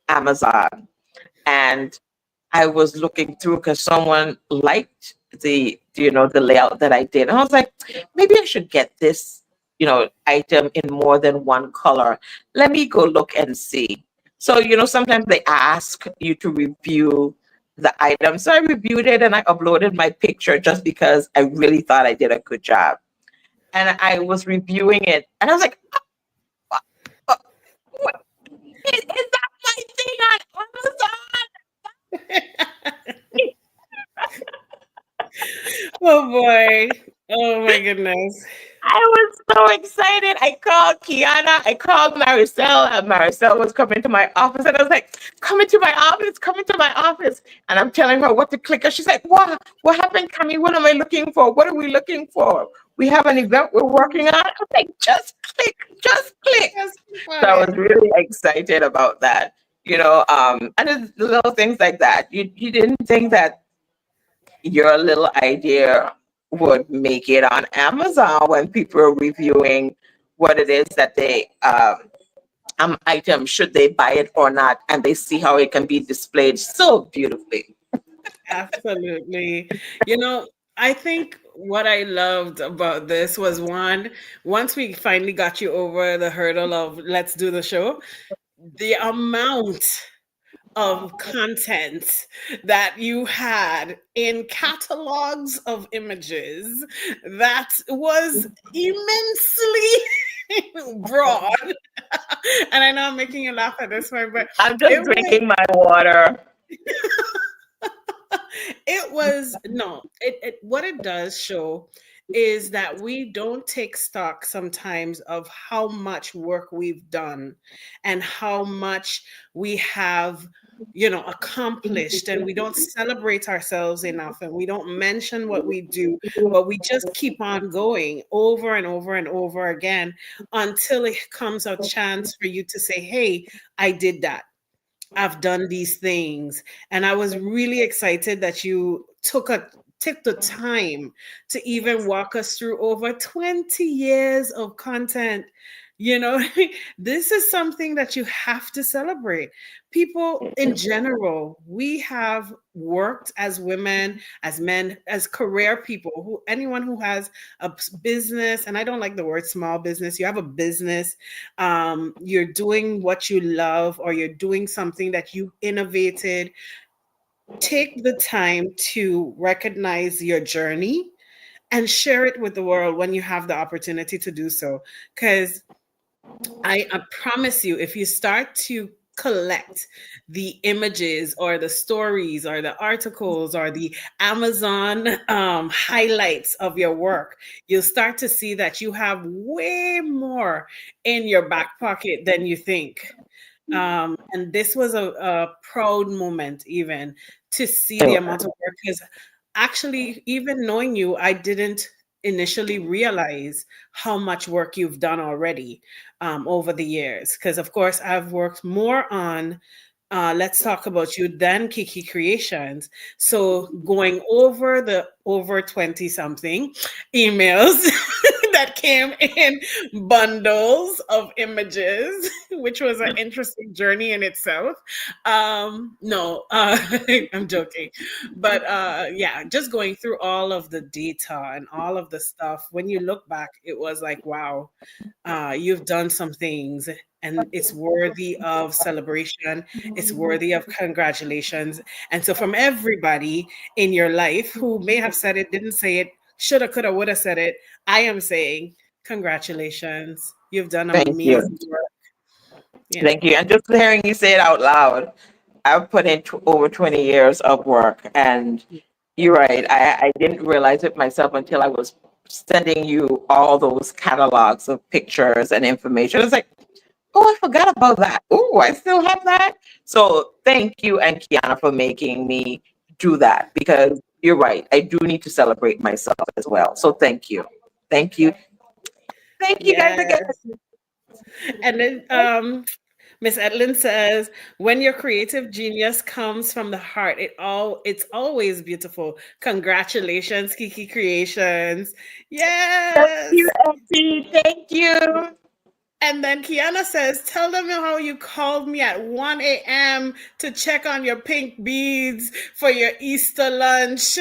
S1: Amazon, and I was looking through because someone liked the layout that I did, and I was like, maybe I should get this item in more than one color. Let me go look and see. So sometimes they ask you to review the item, so I reviewed it and I uploaded my picture just because I really thought I did a good job. And I was reviewing it, and I was like, "Uh, what? Is that my thing on
S2: Oh boy. Oh my goodness.
S1: I was so excited. I called Kiana, I called Maricel, and Maricel was coming to my office. And I was like, come into my office, come into my office. And I'm telling her what to click. And she's like, what happened, Cammy? What am I looking for? What are we looking for? We have an event we're working on. I was like, just click, just click.
S2: That's
S1: So I
S2: funny.
S1: was really excited about that. And it's little things like that. You didn't think that your little idea would make it on Amazon when people are reviewing what it is that they item, should they buy it or not, and they see how it can be displayed so beautifully.
S2: Absolutely. I think what I loved about this was one, once we finally got you over the hurdle of let's do the show, the amount of content that you had in catalogs of images that was immensely broad. And I know I'm making you laugh at this point, but
S1: I'm just
S2: it was
S1: drinking my water.
S2: it was no it what it does show is that we don't take stock sometimes of how much work we've done and how much we have accomplished, and we don't celebrate ourselves enough, and we don't mention what we do, but we just keep on going over and over and over again until it comes a chance for you to say, hey, I did that. I've done these things. And I was really excited that you took the time to even walk us through over 20 years of content. You know, this is something that you have to celebrate. People in general, we have worked as women, as men, as career people, who anyone who has a business, and I don't like the word small business, you have a business, you're doing what you love, or you're doing something that you innovated. Take the time to recognize your journey and share it with the world when you have the opportunity to do so. Because I promise you, if you start to collect the images or the stories or the articles or the Amazon highlights of your work, you'll start to see that you have way more in your back pocket than you think. And this was a proud moment, even to see the amount of work. Because actually, even knowing you, I didn't initially realize how much work you've done already over the years. Because, of course, I've worked more on Let's Talk About You than Kiki Creations. So going over the over 20 something emails that came in bundles of images, which was an interesting journey in itself. No, I'm joking. But yeah, just going through all of the data and all of the stuff, when you look back, it was like, wow, you've done some things, and it's worthy of celebration. It's worthy of congratulations. And so, from everybody in your life who may have said it, didn't say it, shoulda, coulda, woulda said it, I am saying congratulations. You've done
S1: Thank you.
S2: amazing work. Yeah.
S1: Thank you. And just hearing you say it out loud, I've put in over 20 years of work. And you're right. I didn't realize it myself until I was sending you all those catalogs of pictures and information. It's like, oh, I forgot about that. Oh, I still have that. So thank you and Kiana for making me do that, because you're right. I do need to celebrate myself as well. So thank you. Thank you. Thank you guys again.
S2: Yes. And then Miss Edlin says, when your creative genius comes from the heart, it's always beautiful. Congratulations, Kiki Creations.
S1: Thank you,
S2: Yes.
S1: Auntie. Thank you.
S2: And then Kiana says, tell them how you called me at 1 a.m. to check on your pink beads for your Easter lunch.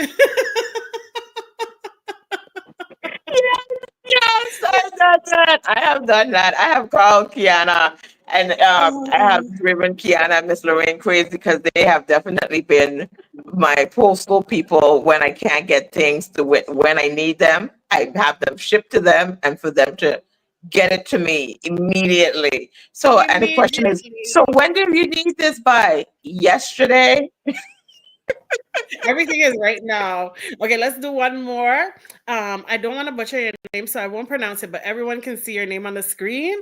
S1: Yes, I've done that. I have done that. I have called Kiana, and I have
S2: Oh,
S1: driven Kiana and Miss Lorraine crazy, because they have definitely been my postal people when I can't get things to when I need them. I have them shipped to them, and for them to get it to me immediately. So, and the question is,
S2: immediately.
S1: so when do you need this by? Yesterday?
S2: Everything is right now. Okay, let's do one more. I don't want to butcher your name, so I won't pronounce it, but everyone can see your name on the screen.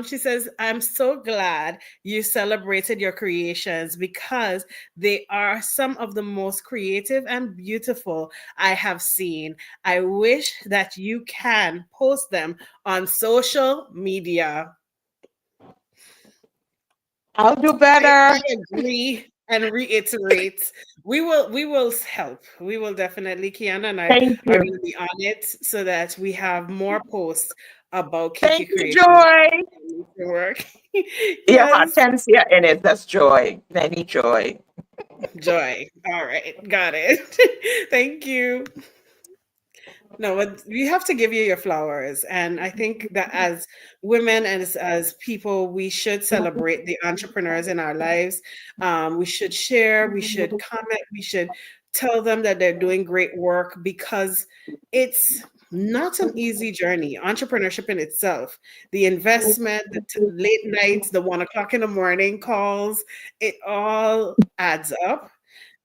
S2: She says, I'm so glad you celebrated your creations because they are some of the most creative and beautiful I have seen. I wish that you can post them on social media.
S1: I'll do
S2: I
S1: better.
S2: agree and reiterate. We will help. We will definitely. Kiana and I
S1: Thank
S2: are
S1: you.
S2: going to be on it so that we have more posts about Kiki
S1: Thank you,
S2: Creation
S1: Joy.
S2: work.
S1: Yeah,
S2: Yes,
S1: hortensia in it. That's joy. Any joy.
S2: Joy. All right, got it. Thank you. No, but we have to give you your flowers. And I think that as women and as people, we should celebrate the entrepreneurs in our lives. We should share, we should comment, we should tell them that they're doing great work, because it's not an easy journey. Entrepreneurship in itself, the investment, the late nights, the 1 o'clock in the morning calls, it all adds up.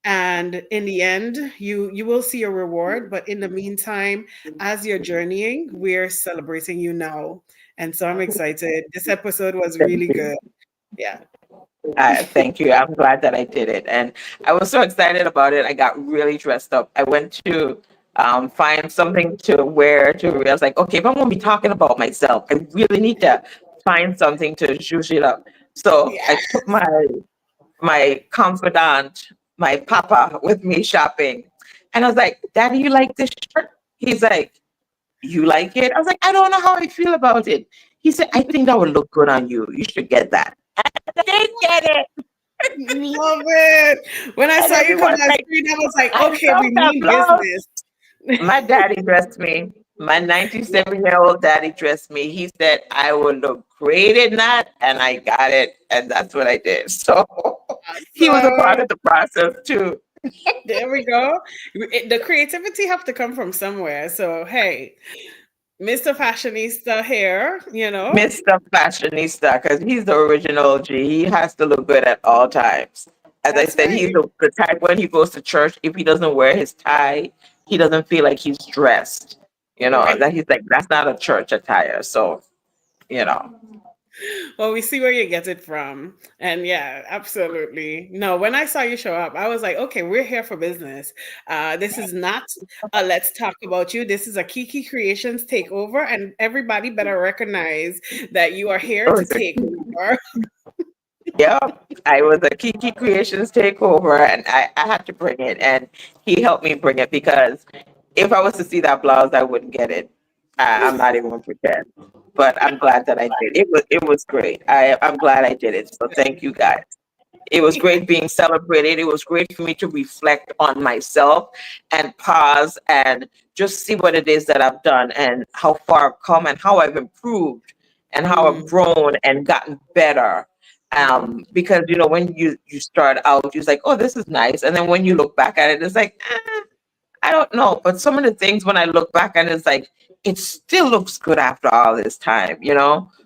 S2: And in the end, you will see a reward. But in the meantime, as you're journeying, we're celebrating you now. And so I'm excited. This episode was
S1: Thank
S2: really
S1: you.
S2: good. Yeah.
S1: Thank you. I'm glad that I did it. And I was so excited about it. I got really dressed up. I went to find something to wear I was like, okay, if I'm going to be talking about myself, I really need to find something to juice it up. So
S2: Yeah.
S1: I took my confidant, my papa, with me shopping. And I was like, Daddy, you like this shirt? He's like, you like it? I was like, I don't know how I feel about it. He said, I think that would look good on you. You should get that. I did get it.
S2: Love it. When I
S1: And
S2: saw you come
S1: everyone's
S2: on
S1: like,
S2: screen, I was like,
S1: I
S2: okay,
S1: love
S2: we
S1: that
S2: mean
S1: blouse.
S2: business.
S1: My daddy dressed me. My 97-year-old daddy dressed me. He said I would look great in that, and I got it, and that's what I did. So he was a part
S2: So
S1: of the process too.
S2: there we go. The creativity have to come from somewhere. So hey, Mr. Fashionista here,
S1: Mr. Fashionista, because he's the original G. He has to look good at all times. As I
S2: That's
S1: said, he's
S2: right.
S1: the type when he goes to church, if he doesn't wear his tie, he doesn't feel like he's dressed.
S2: Right.
S1: That he's like, that's not a church attire. So, you know.
S2: Well, we see where you get it from. And yeah, absolutely. No, when I saw you show up, I was like, okay, we're here for business. This is not a let's talk about you. This is a Kiki Creations takeover, and everybody better recognize that you are here to take over.
S1: Yeah, I was a Kiki Creations takeover, and I had to bring it, and he helped me bring it because if I was to see that blouse, I wouldn't get it. I'm not even gonna pretend, but I'm glad that I did. It was great. I'm glad I did it. So thank you guys. It was great being celebrated. It was great for me to reflect on myself and pause and just see what it is that I've done and how far I've come and how I've improved and how I've
S2: Mm,
S1: grown and gotten better. Because when you start out, you're like, oh, this is nice, and then when you look back at it, it's like, I don't know, but some of the things when I look back and it's like it still looks good after all this time.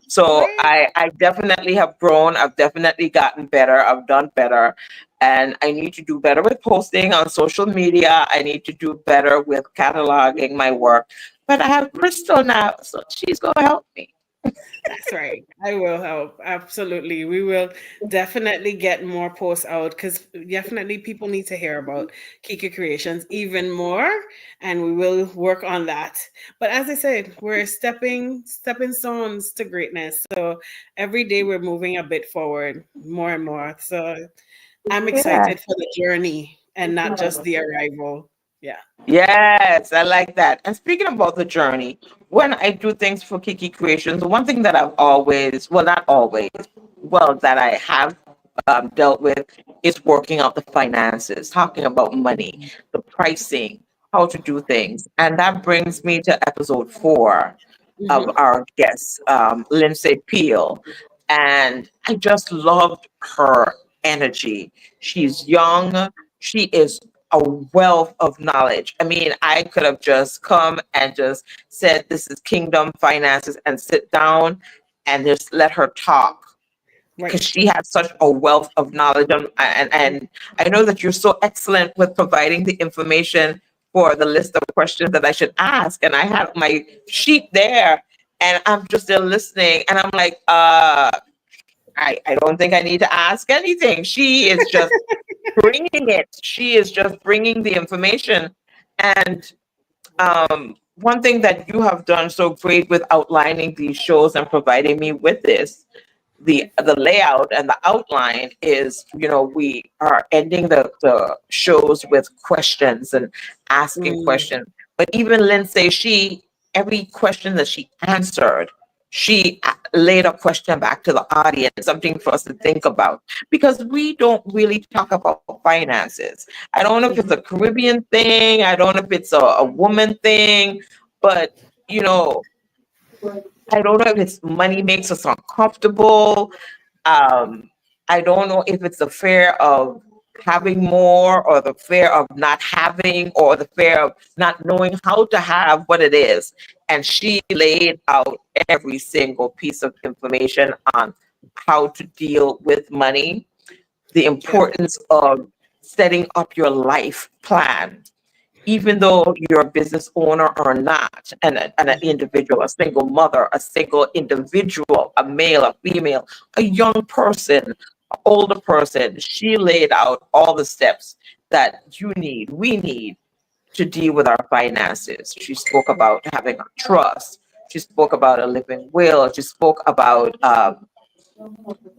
S1: So
S2: right.
S1: I definitely have grown. I've definitely gotten better. I've done better. And I need to do better with posting on social media. I need to do better with cataloging my work. But I have Cristal now, so she's gonna help me.
S2: That's right. I will help. Absolutely. We will definitely get more posts out because definitely people need to hear about Kika Creations even more. And we will work on that. But as I said, we're stepping stones to greatness. So every day we're moving a bit forward more and more. So I'm
S1: Yeah.
S2: excited for the journey and not just the arrival. Yeah.
S1: Yes, I like that. And speaking about the journey, when I do things for Kiki Creations, one thing that I've always, well, not always, well, that I have dealt with is working out the finances, talking about money, the pricing, how to do things. And that brings me to episode 4 of
S2: Hmm.
S1: our guest, Lindsay Peel. And I just loved her energy. She's young. She is a wealth of knowledge. I mean, I could have just come and just said, this is kingdom finances and sit down and just let her talk because
S2: Right.
S1: she has such a wealth of knowledge. And I know that you're so excellent with providing the information for the list of questions that I should ask. And I have my sheet there and I'm just there listening. And I'm like, I don't think I need to ask anything. She is just bringing it. She is just bringing the information. And one thing that you have done so great with outlining these shows and providing me with this, the layout and the outline is, we are ending the shows with questions and asking
S2: Mm,
S1: questions. But even Lindsay, every question that she answered, she laid a question back to the audience, something for us to think about, because we don't really talk about finances. I don't know if it's
S2: mhm.
S1: a Caribbean thing, I don't know if it's a woman thing, but you know I don't know if it's money makes us uncomfortable. um I don't know if it's a fear of having more, or the fear of not having, or the fear of not knowing how to have what it is. And she laid out every single piece of information on how to deal with money, the
S2: Yeah.
S1: importance of setting up your life plan, even though you're a business owner or not, and an individual, a single mother, a single individual, a male, a female, a young person, an older person. She laid out all the steps that we need to deal with our finances. She spoke about having a trust. She spoke about a living will. She spoke about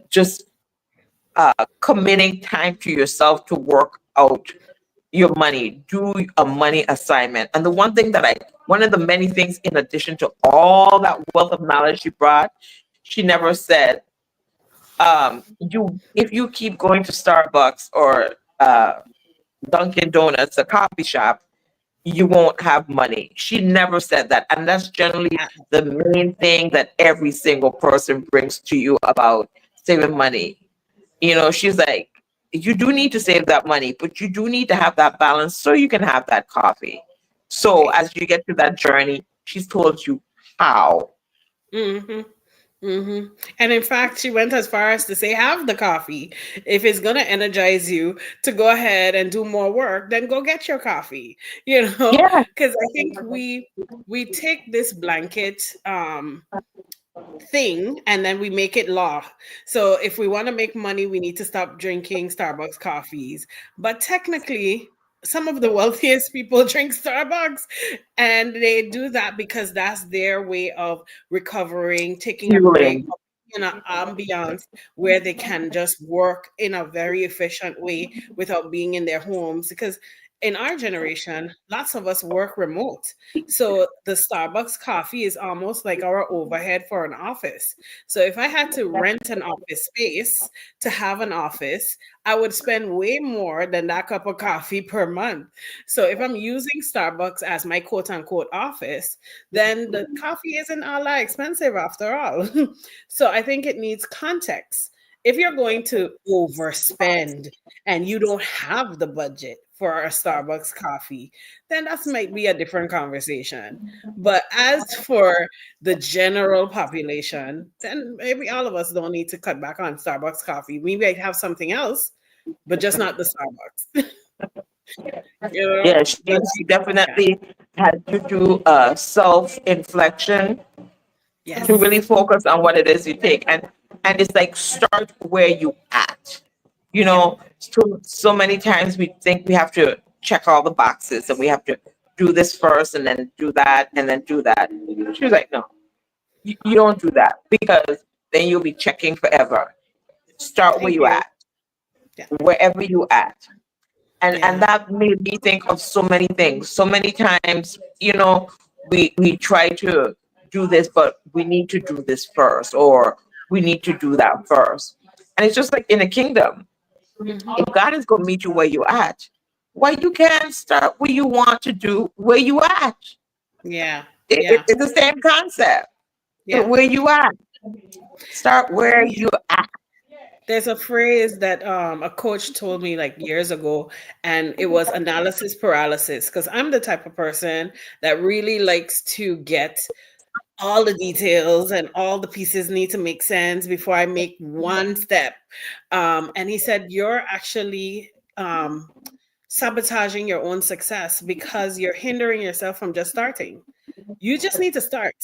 S1: just committing time to yourself to work out your money, do a money assignment. And the one of the many things, in addition to all that wealth of knowledge she brought, she never said, if you keep going to Starbucks or Dunkin' Donuts, a coffee shop, you won't have money. She never said that. And that's generally the main thing that every single person brings to you about saving money. She's like, you do need to save that money, but you do need to have that balance so you can have that coffee. So
S2: Right.
S1: as you get to that journey, she's told you how.
S2: Mm-hmm. Mm-hmm. And in fact, she went as far as to say, have the coffee. If it's gonna energize you to go ahead and do more work, then go get your coffee.
S1: Yeah,
S2: Because I think we take this blanket thing and then we make it law. So if we want to make money, we need to stop drinking Starbucks coffees. But technically, some of the wealthiest people drink Starbucks, and they do that because that's their way of recovering, taking a break,
S1: fueling.
S2: in an ambiance where they can just work in a very efficient way without being in their homes. Because in our generation, lots of us work remote. So the Starbucks coffee is almost like our overhead for an office. So if I had to rent an office space to have an office, I would spend way more than that cup of coffee per month. So if I'm using Starbucks as my quote unquote office, then the coffee isn't all that expensive after all. So I think it needs context. If you're going to overspend and you don't have the budget for a Starbucks coffee, then that might be a different conversation. But as for the general population, then maybe all of us don't need to cut back on Starbucks coffee. We might have something else, but just not the Starbucks.
S1: Yeah,
S2: But
S1: she
S2: yeah,
S1: definitely had to do a self-inflection to really
S2: yes,
S1: focus on what it is you take. And it's like, start where you at.
S2: yeah,
S1: So many times we think we have to check all the boxes, and we have to do this first and then do that and then do that. She was like, no, you don't do that, because then you'll be checking forever. Start where
S2: thank
S1: you
S2: you.
S1: at,
S2: Yeah,
S1: wherever you at. And
S2: yeah,
S1: that made me think of so many things. So many times, we try to do this, but we need to do this first, or we need to do that first. And it's just like in a kingdom.
S2: hmm,
S1: If God is going to meet you where you at, why you can't start where you want to do where you at?
S2: yeah, yeah,
S1: It's the same concept.
S2: yeah.
S1: Where you at? Start where you at.
S2: There's a phrase that a coach told me like years ago, and it was analysis paralysis. Because I'm the type of person that really likes to get all the details and all the pieces need to make sense before I make one step. And he said, you're actually sabotaging your own success because you're hindering yourself from just starting. You just need to start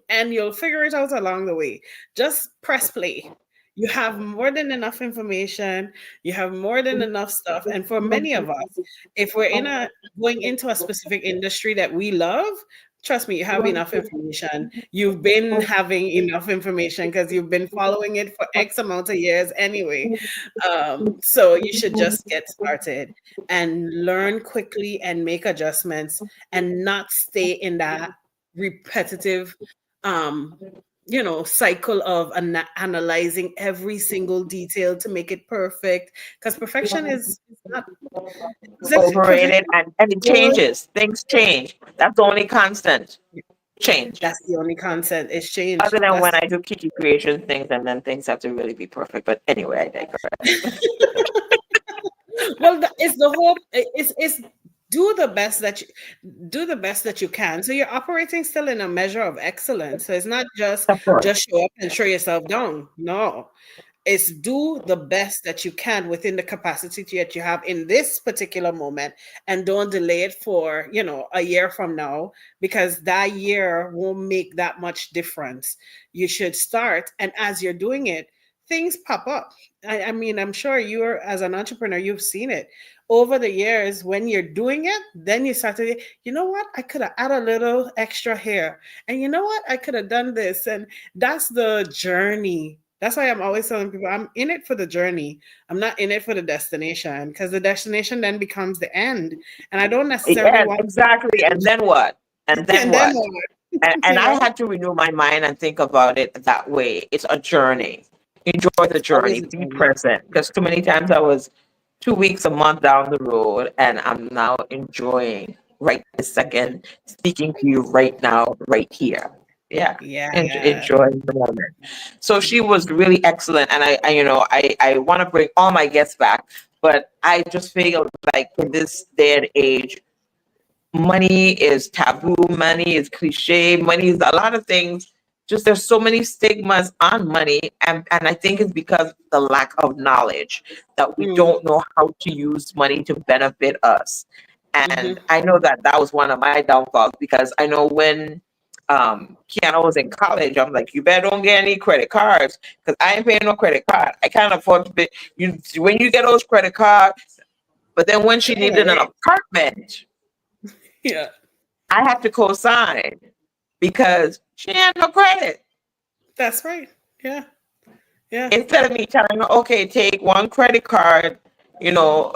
S2: and you'll figure it out along the way. Just press play. You have more than enough information, you have more than enough stuff. And for many of us, if we're in a going into a specific industry that we love, trust me, you have enough information. You've been having enough information because you've been following it for X amount of years anyway. So you should just get started and learn quickly and make adjustments and not stay in that repetitive um cycle of analyzing every single detail to make it perfect, because perfection is not perfection.
S1: Overrated, and it changes. Things change. That's the only constant. Change.
S2: That's the only constant is change.
S1: Other than when
S2: That's
S1: I do Kiki creation things, and then things have to really be perfect. But anyway, I digress.
S2: Well, it's the whole. It's do the best that you do the best that you can. So you're operating still in a measure of excellence. So it's not
S1: Of course.
S2: just show up and show yourself down. No, it's do the best that you can within the capacity that you have in this particular moment, and don't delay it for a year from now, because that year won't make that much difference. You should start, and as you're doing it, things pop up. I mean, I'm sure you're, as an entrepreneur, you've seen it over the years. When you're doing it, then you start to, you know what, I could have added a little extra here, and you know what, I could have done this. And that's the journey. That's why I'm always telling people I'm in it for the journey. I'm not in it for the destination, because the destination then becomes the end. And I don't necessarily
S1: Yeah,
S2: want
S1: exactly. And then what? And then
S2: and then
S1: what?
S2: what?
S1: And
S2: You
S1: I
S2: know,
S1: had to renew my mind and think about it that way. It's a journey. Enjoy the
S2: it's always
S1: journey.
S2: a
S1: Be
S2: journey.
S1: present. Because too many times I was 2 weeks, a month down the road, and I'm now enjoying right this second, speaking to you right now, right here. Yeah.
S2: Yeah.
S1: Enjoying the moment. So she was really excellent. And I want to bring all my guests back, but I just feel like in this day and age, money is taboo, money is cliche, money is a lot of things. Just there's so many stigmas on money, and I think it's because of the lack of knowledge that we
S2: Mm,
S1: don't know how to use money to benefit us.
S2: hmm.
S1: And I know that that was one of my downfalls, because I know when Kiana was in college, I'm like, you better don't get any credit cards, because I ain't paying no credit card. I can't afford to pay you when you get those credit cards. But then when she needed an
S2: Right.
S1: apartment,
S2: Yeah.
S1: I have to co-sign because she had no credit.
S2: That's right. Yeah. Yeah.
S1: Instead of me telling her, okay, take one credit card, you know,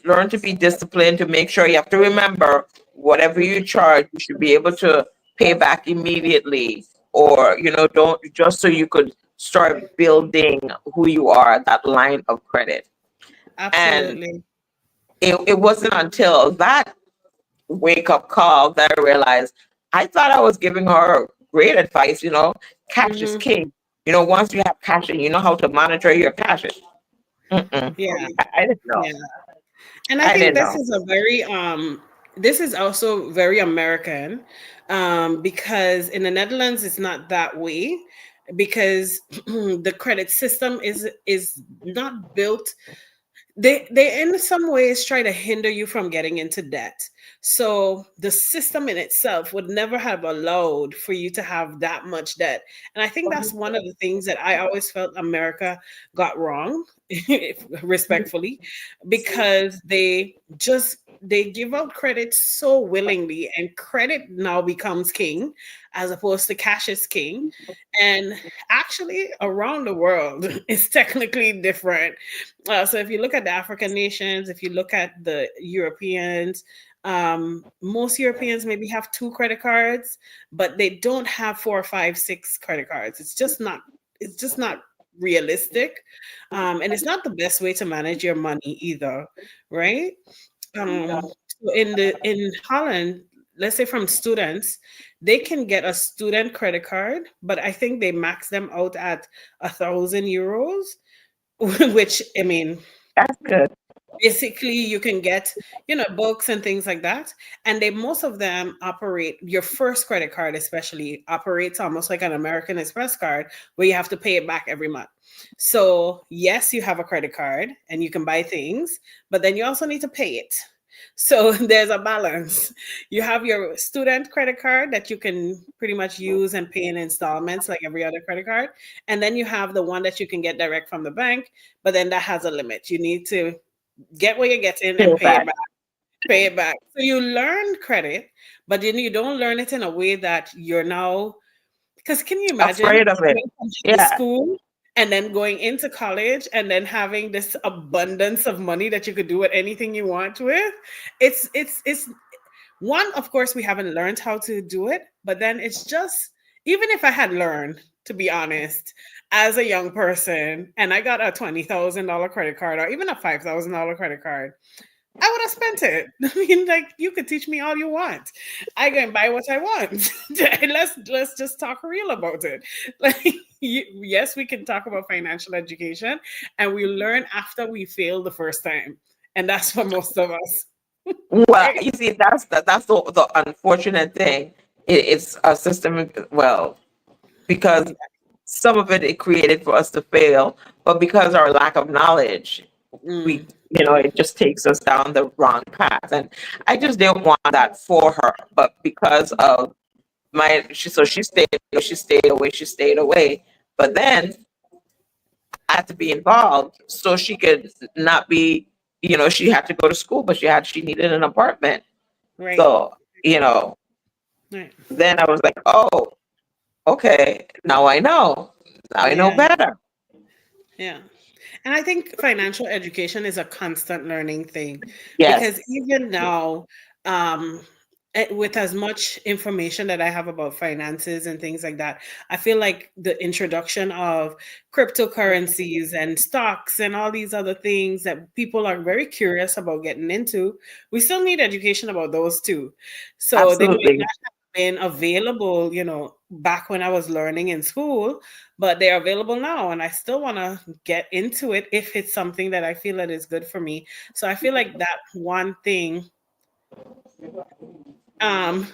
S1: learn to be disciplined, to make sure you have to remember whatever you charge, you should be able to pay back immediately, or, don't, just so you could start building who you are, that line of credit. And
S2: Absolutely.
S1: it wasn't until that wake up call that I realized I thought I was giving her great advice. Cash is
S2: Hmm.
S1: king. Once you have cash and you know how to monitor your cash. Mm-mm.
S2: Yeah.
S1: I didn't know.
S2: Yeah. And I
S1: I
S2: think
S1: didn't
S2: this
S1: know.
S2: is a very this is also very American, because in the Netherlands it's not that way, because the credit system is not built. They in some ways try to hinder you from getting into debt. So the system in itself would never have allowed for you to have that much debt. And I think that's one of the things that I always felt America got wrong, respectfully, because they give out credit so willingly, and credit now becomes king as opposed to cash is king. And actually around the world it's technically different. So if you look at the African nations, if you look at the Europeans, most Europeans maybe have two credit cards, but they don't have four, five, six credit cards. It's just not. It's just not realistic, and it's not the best way to manage your money either, right? So in Holland, let's say from students, they can get a student credit card, but I think they max them out at 1,000 euros, which I mean,
S1: That's good.
S2: basically you can get books and things like that. And they most of them operate, your first credit card especially operates almost like an American Express card, where you have to pay it back every month. So yes, you have a credit card and you can buy things, but then you also need to pay it. So there's a balance. You have your student credit card that you can pretty much use and pay in installments like every other credit card, and then you have the one that you can get direct from the bank, but then that has a limit. You need to get what you're getting
S1: Pay
S2: and
S1: it
S2: pay it
S1: back.
S2: back. Pay it back. So you learn credit, but then you don't learn it in a way that you're now. Because can you imagine
S1: Afraid of it.
S2: going from high
S1: Yeah.
S2: school and then going into college and then having this abundance of money that you could do with anything you want with? It's one, of course, we haven't learned how to do it, but then it's just, even if I had learned, to be honest, as a young person, and I got a $20,000 credit card or even a $5,000 credit card, I would have spent it. I mean, like, you could teach me all you want. I go and buy what I want. let's just talk real about it. Like, yes, we can talk about financial education, and we learn after we fail the first time. And that's for most of us.
S1: Well,
S2: Right?
S1: you see, that's the unfortunate thing. It's a system, well, because some of it created for us to fail, but because our lack of knowledge, we,
S2: Mm,
S1: it just takes us down the wrong path. And I just didn't want that for her. But because of she stayed away. But then I had to be involved so she could not be, she had to go to school, but she needed an apartment.
S2: right.
S1: So, you know,
S2: Right.
S1: then I was like, oh, okay, now I know. Now I know
S2: Yeah.
S1: better.
S2: Yeah. And I think financial education is a constant learning thing because
S1: Yes,
S2: even now, um, with as much information that I have about finances and things like that, I feel like the introduction of cryptocurrencies and stocks and all these other things that people are very curious about getting into, we still need education about those too. So they might
S1: absolutely.
S2: not have been available, back when I was learning in school, but they're available now, and I still want to get into it if it's something that I feel that is good for me. So I feel like that one thing, um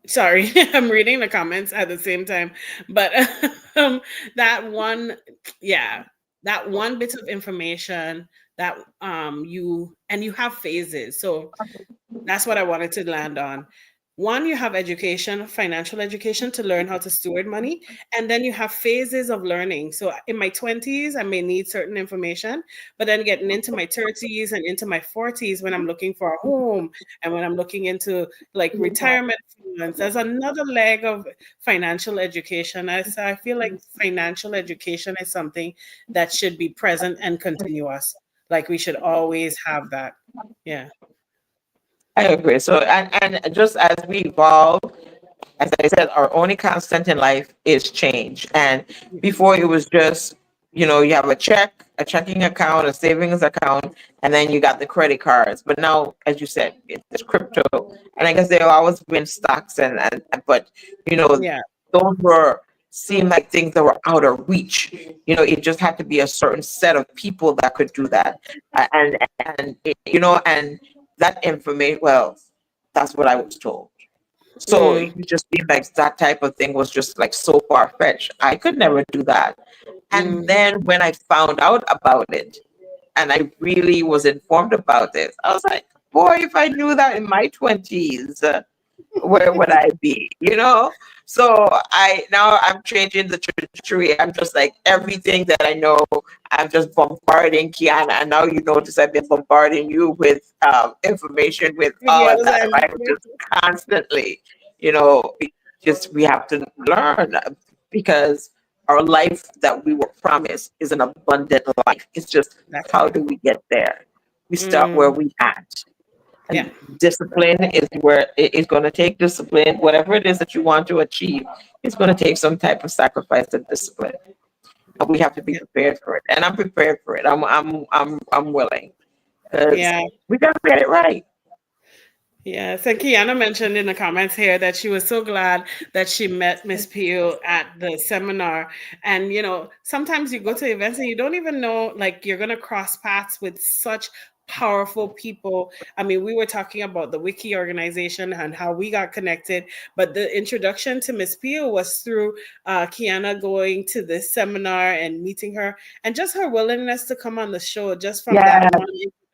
S2: sorry, I'm reading the comments at the same time, but um that one, yeah, that one bit of information that you have phases. So that's what I wanted to land on. One, you have education, financial education to learn how to steward money. And then you have phases of learning. So in my 20s, I may need certain information, but then getting into my 30s and into my 40s, when I'm looking for a home and when I'm looking into like retirement funds, there's another leg of financial education. I feel like financial education is something that should be present and continuous. Like we should always have that. Yeah.
S1: I agree. So, and just as we evolve, as I said, our only constant in life is change. And before it was just, you have a checking account, a savings account, and then you got the credit cards. But now, as you said, it's crypto. And I guess there have always been stocks but,
S2: Yeah.
S1: those seem like things that were out of reach. It just had to be a certain set of people that could do that. And that information, well, that's what I was told. So
S2: Mm,
S1: it just seemed like that type of thing was just like so far fetched. I could never do that. And
S2: mm.
S1: then when I found out about it and I really was informed about this, I was like, boy, if I knew that in my 20s, where would I be? So I'm changing the trajectory. I'm just like everything that I know, I'm just bombarding Kiana. And now you notice I've been bombarding you with information with all of
S2: Videos
S1: that.
S2: and
S1: Right? Just constantly, you know, just we have to learn because our life that we were promised is an abundant life. It's just
S2: that's
S1: how
S2: right.
S1: do we get there? We start where
S2: Mm,
S1: we at.
S2: yeah,
S1: And discipline is where it's going to take discipline. Whatever it is that you want to achieve, it's going to take some type of sacrifice and discipline. And we have to be
S2: yeah,
S1: prepared for it. And I'm prepared for it. I'm willing because
S2: yeah.
S1: we got to get it right.
S2: Yeah, so Kiana mentioned in the comments here that she was so glad that she met Miss Peel at the seminar. And, sometimes you go to events and you don't even know, like, you're going to cross paths with such powerful people. I mean, we were talking about the Wiki organization and how we got connected, but the introduction to Miss Peel was through Kiana going to this seminar and meeting her, and just her willingness to come on the show just from that
S1: Yeah,
S2: one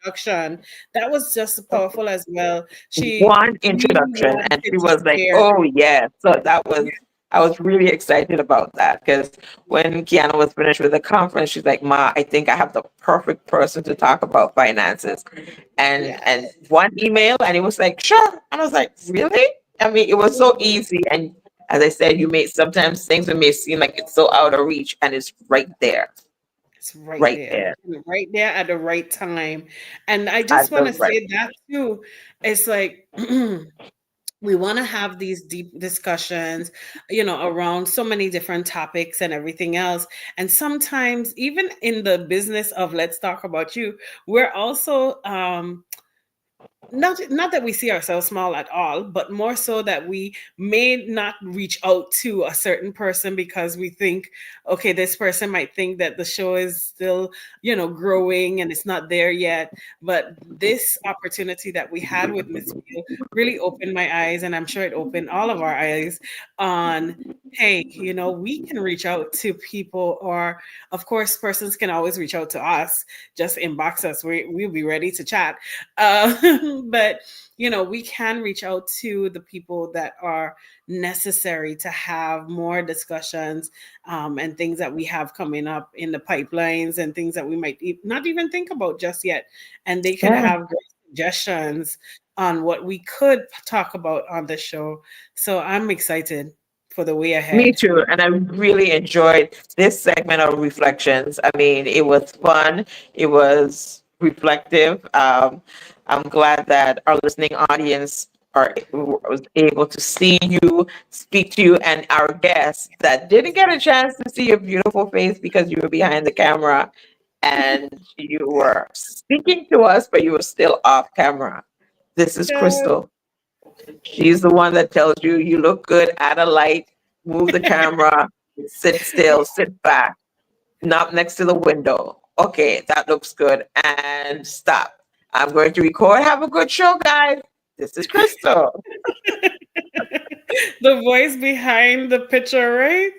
S2: introduction. That was just powerful as well. She
S1: one
S2: really
S1: introduction, and
S2: wanted
S1: she
S2: to
S1: was like,
S2: share.
S1: "Oh yeah." So I was really excited about that because when Kiana was finished with the conference, she's like, "Ma, I think I have the perfect person to talk about finances." And
S2: Yeah.
S1: one email, and it was like, "Sure," and I was like, "Really?" I mean, it was so easy, and as I said, you may sometimes things may seem like it's so out of reach, and it's
S2: It's right
S1: right
S2: there,
S1: there
S2: right there at the right time. And I
S1: at
S2: just
S1: the
S2: want to
S1: right.
S2: say that too. It's like we want to have these deep discussions, around so many different topics and everything else. And sometimes, even in the business of let's talk about you, we're also not that we see ourselves small at all, but more so that we may not reach out to a certain person because we think, okay, this person might think that the show is still, growing and it's not there yet. But this opportunity that we had with Miss Peel really opened my eyes, and I'm sure it opened all of our eyes on, hey, we can reach out to people, or of course, persons can always reach out to us. Just inbox us. We'll be ready to chat. But we can reach out to the people that are necessary to have more discussions, and things that we have coming up in the pipelines, and things that we might not even think about just yet. And they can
S1: Yeah.
S2: have great suggestions on what we could talk about on the show. So I'm excited for the way
S1: Me
S2: ahead.
S1: too. And I really enjoyed this segment of reflections. I mean, it was fun. It was reflective. I'm glad that our listening audience was able to see you, speak to you, and our guests that didn't get a chance to see your beautiful face because you were behind the camera and you were speaking to us, but you were still off camera. This is
S2: Yes.
S1: Crystal. She's the one that tells you you look good at a light, move the camera, sit still, sit back, not next to the window. Okay, that looks good. And stop. I'm going to record. Have a good show, guys. This is Crystal.
S2: The voice behind the picture, right?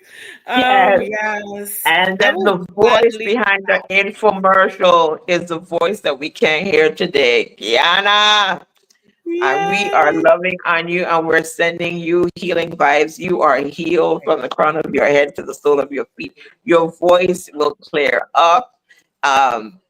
S1: Yes.
S2: Yes.
S1: And
S2: I
S1: then
S2: will
S1: the voice
S2: gladly do
S1: behind the
S2: that.
S1: infomercial is the voice that we can't hear today. Kiana. And we are
S2: Yes.
S1: loving on you and we're sending you healing vibes. You are healed from the crown of your head to the sole of your feet. Your voice will clear up. Um,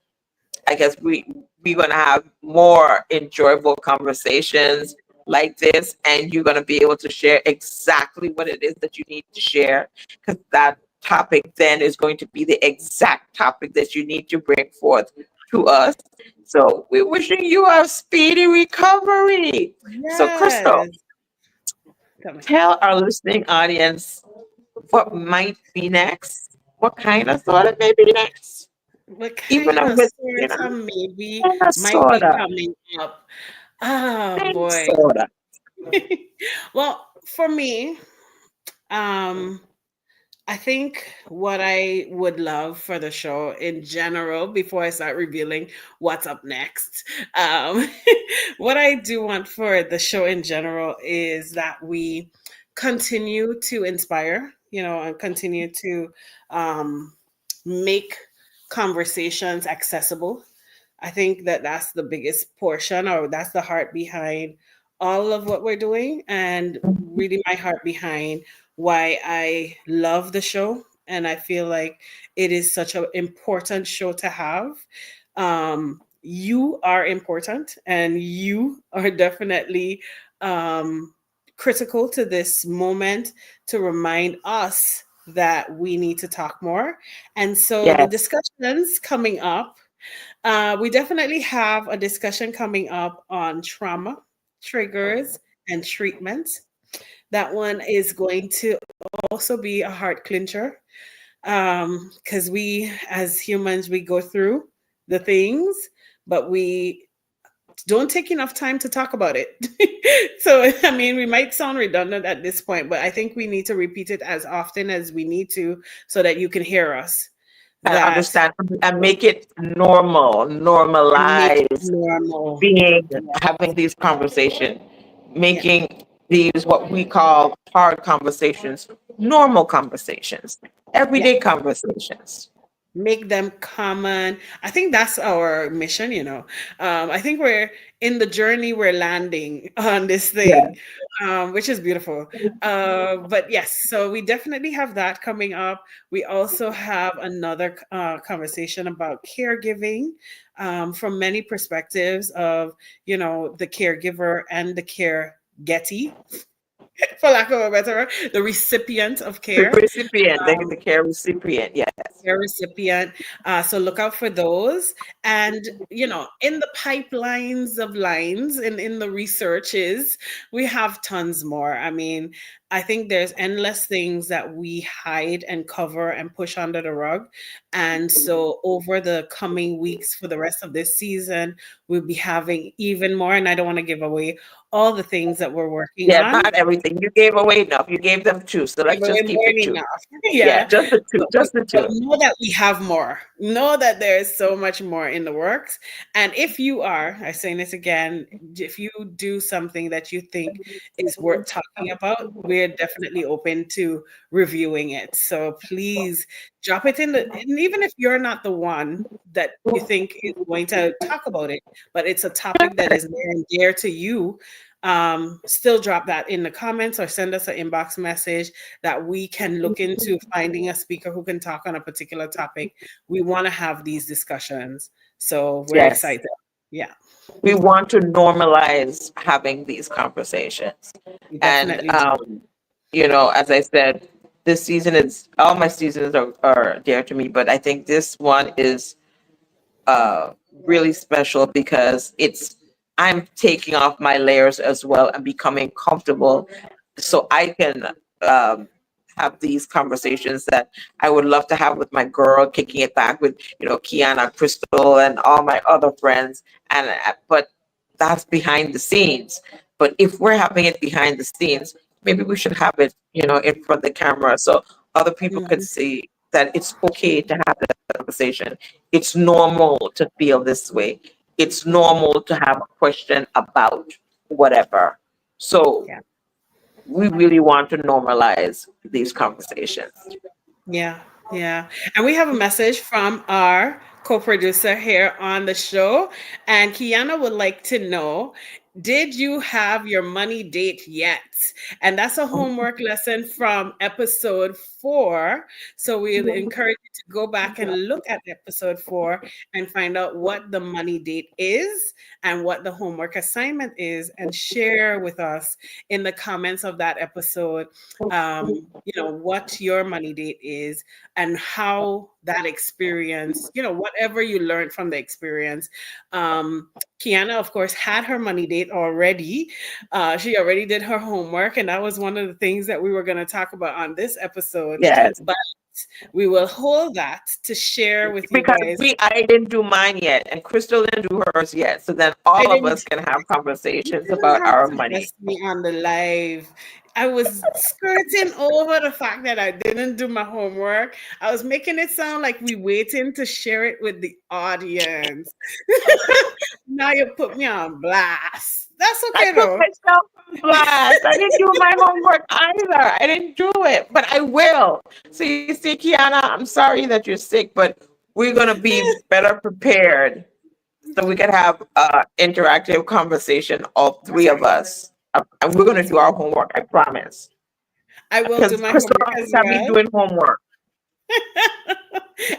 S1: I guess we're gonna have more enjoyable conversations like this, and you're gonna be able to share exactly what it is that you need to share, because that topic then is going to be the exact topic that you need to bring forth to us. So we're wishing you a speedy recovery. So Crystal,
S2: Yes. Tell me.
S1: tell our listening audience what might be next. What kind of thought it may be next?
S2: What
S1: Even
S2: kind
S1: if
S2: of
S1: it's,
S2: sorts of maybe
S1: kind of
S2: might be
S1: sorta.
S2: coming up? Oh
S1: Kind of
S2: boy.
S1: sorta.
S2: Well, for me, um, I think what I would love for the show in general, before I start revealing what's up next, um, what I do want for the show in general is that we continue to inspire, and continue to um, make conversations accessible. I think that that's the biggest portion, or that's the heart behind all of what we're doing, and really my heart behind why I love the show. And I feel like it is such an important show to have. You are important, and you are definitely critical to this moment to remind us that we need to talk more. And so the
S1: Yes.
S2: discussions coming up, we definitely have a discussion coming up on trauma, triggers, and treatment. That one is going to also be a heart clincher, because we as humans, we go through the things, but we don't take enough time to talk about it. So, I mean, we might sound redundant at this point, but I think we need to repeat it as often as we need to so that you can hear us.
S1: And
S2: That
S1: understand and make it normal,
S2: and make it
S1: normalize
S2: normal.
S1: being
S2: Yeah.
S1: having these conversations,
S2: Yeah.
S1: making these what we call hard conversations, normal conversations,
S2: Yeah.
S1: everyday conversations.
S2: Make them common. I think that's our mission. I think we're in the journey, we're landing on this
S1: Yeah.
S2: thing, which is beautiful. But yes, so we definitely have that coming up. We also have another conversation about caregiving, from many perspectives of, the caregiver and the care gettee, for lack of a better word, the recipient of care.
S1: Recipient, the care recipient, yes.
S2: Oscar recipient. So look out for those. And, in the pipelines of lines and in the researches, we have tons more. I mean, I think there's endless things that we hide and cover and push under the rug. And so over the coming weeks for the rest of this season, we'll be having even more. And I don't want to give away all the things that we're working
S1: Yeah,
S2: on.
S1: not everything. You gave away enough. You gave them two, so
S2: Give
S1: let's
S2: away
S1: just keep
S2: more
S1: it
S2: than
S1: two.
S2: enough.
S1: Yeah,
S2: Yeah.
S1: just the two,
S2: But, but,
S1: just the
S2: but
S1: two.
S2: know that we have more. Know that there's so much more in the works. And if you are, I'm saying this again, if you do something that you think is worth talking about, we're definitely open to reviewing it. So please drop it in and even if you're not the one that you think is going to talk about it, but it's a topic that is near and dear to you, still drop that in the comments or send us an inbox message that we can look into finding a speaker who can talk on a particular topic. We want to have these discussions. So we're
S1: Yes.
S2: excited. Yeah,
S1: We want to normalize having these conversations.
S2: we
S1: And,
S2: definitely do.
S1: as I said, this season is, all my seasons are dear to me, but I think this one is uh, really special because I'm taking off my layers as well and becoming comfortable so I can um, have these conversations that I would love to have with my girl, kicking it back with, Kiana, Crystal, and all my other friends. But that's behind the scenes. But if we're having it behind the scenes, maybe we should have it, in front of the camera so other people could
S2: Mhm.
S1: see that it's okay to have that conversation. It's normal to feel this way. It's normal to have a question about whatever. So
S2: Yeah.
S1: we really want to normalize these conversations.
S2: Yeah, yeah. And we have a message from our co-producer here on the show. And Kiana would like to know, did you have your money date yet? And that's a homework lesson from episode 4. So we encourage you to go back and look at episode 4 and find out what the money date is and what the homework assignment is and share with us in the comments of that episode what your money date is and how that experience, whatever you learned from the experience. Kiana, of course, had her money date already. She already did her homework, and that was one of the things that we were going to talk about on this episode.
S1: Yes.
S2: But we will hold that to share with you
S1: Because
S2: guys.
S1: I didn't do mine yet, and Crystal didn't do hers yet. So then
S2: I
S1: all of
S2: didn't
S1: us can have
S2: You
S1: conversations
S2: didn't
S1: about
S2: have
S1: our
S2: to
S1: money.
S2: test me on the live. I was skirting over the fact that I didn't do my homework. I was making it sound like we waiting to share it with the audience. Now you put me on blast. That's
S1: I
S2: okay
S1: put
S2: though.
S1: myself on blast. I didn't do my homework either. I didn't do it, but I will. So you see, Kiana, I'm sorry that you're sick, but we're gonna be better prepared so we can have interactive conversation, all three of us. And we're gonna
S2: That's
S1: do our homework, I promise.
S2: I will do
S1: Because
S2: my
S1: Crystal
S2: homework
S1: always
S2: as
S1: have me
S2: well.
S1: doing homework.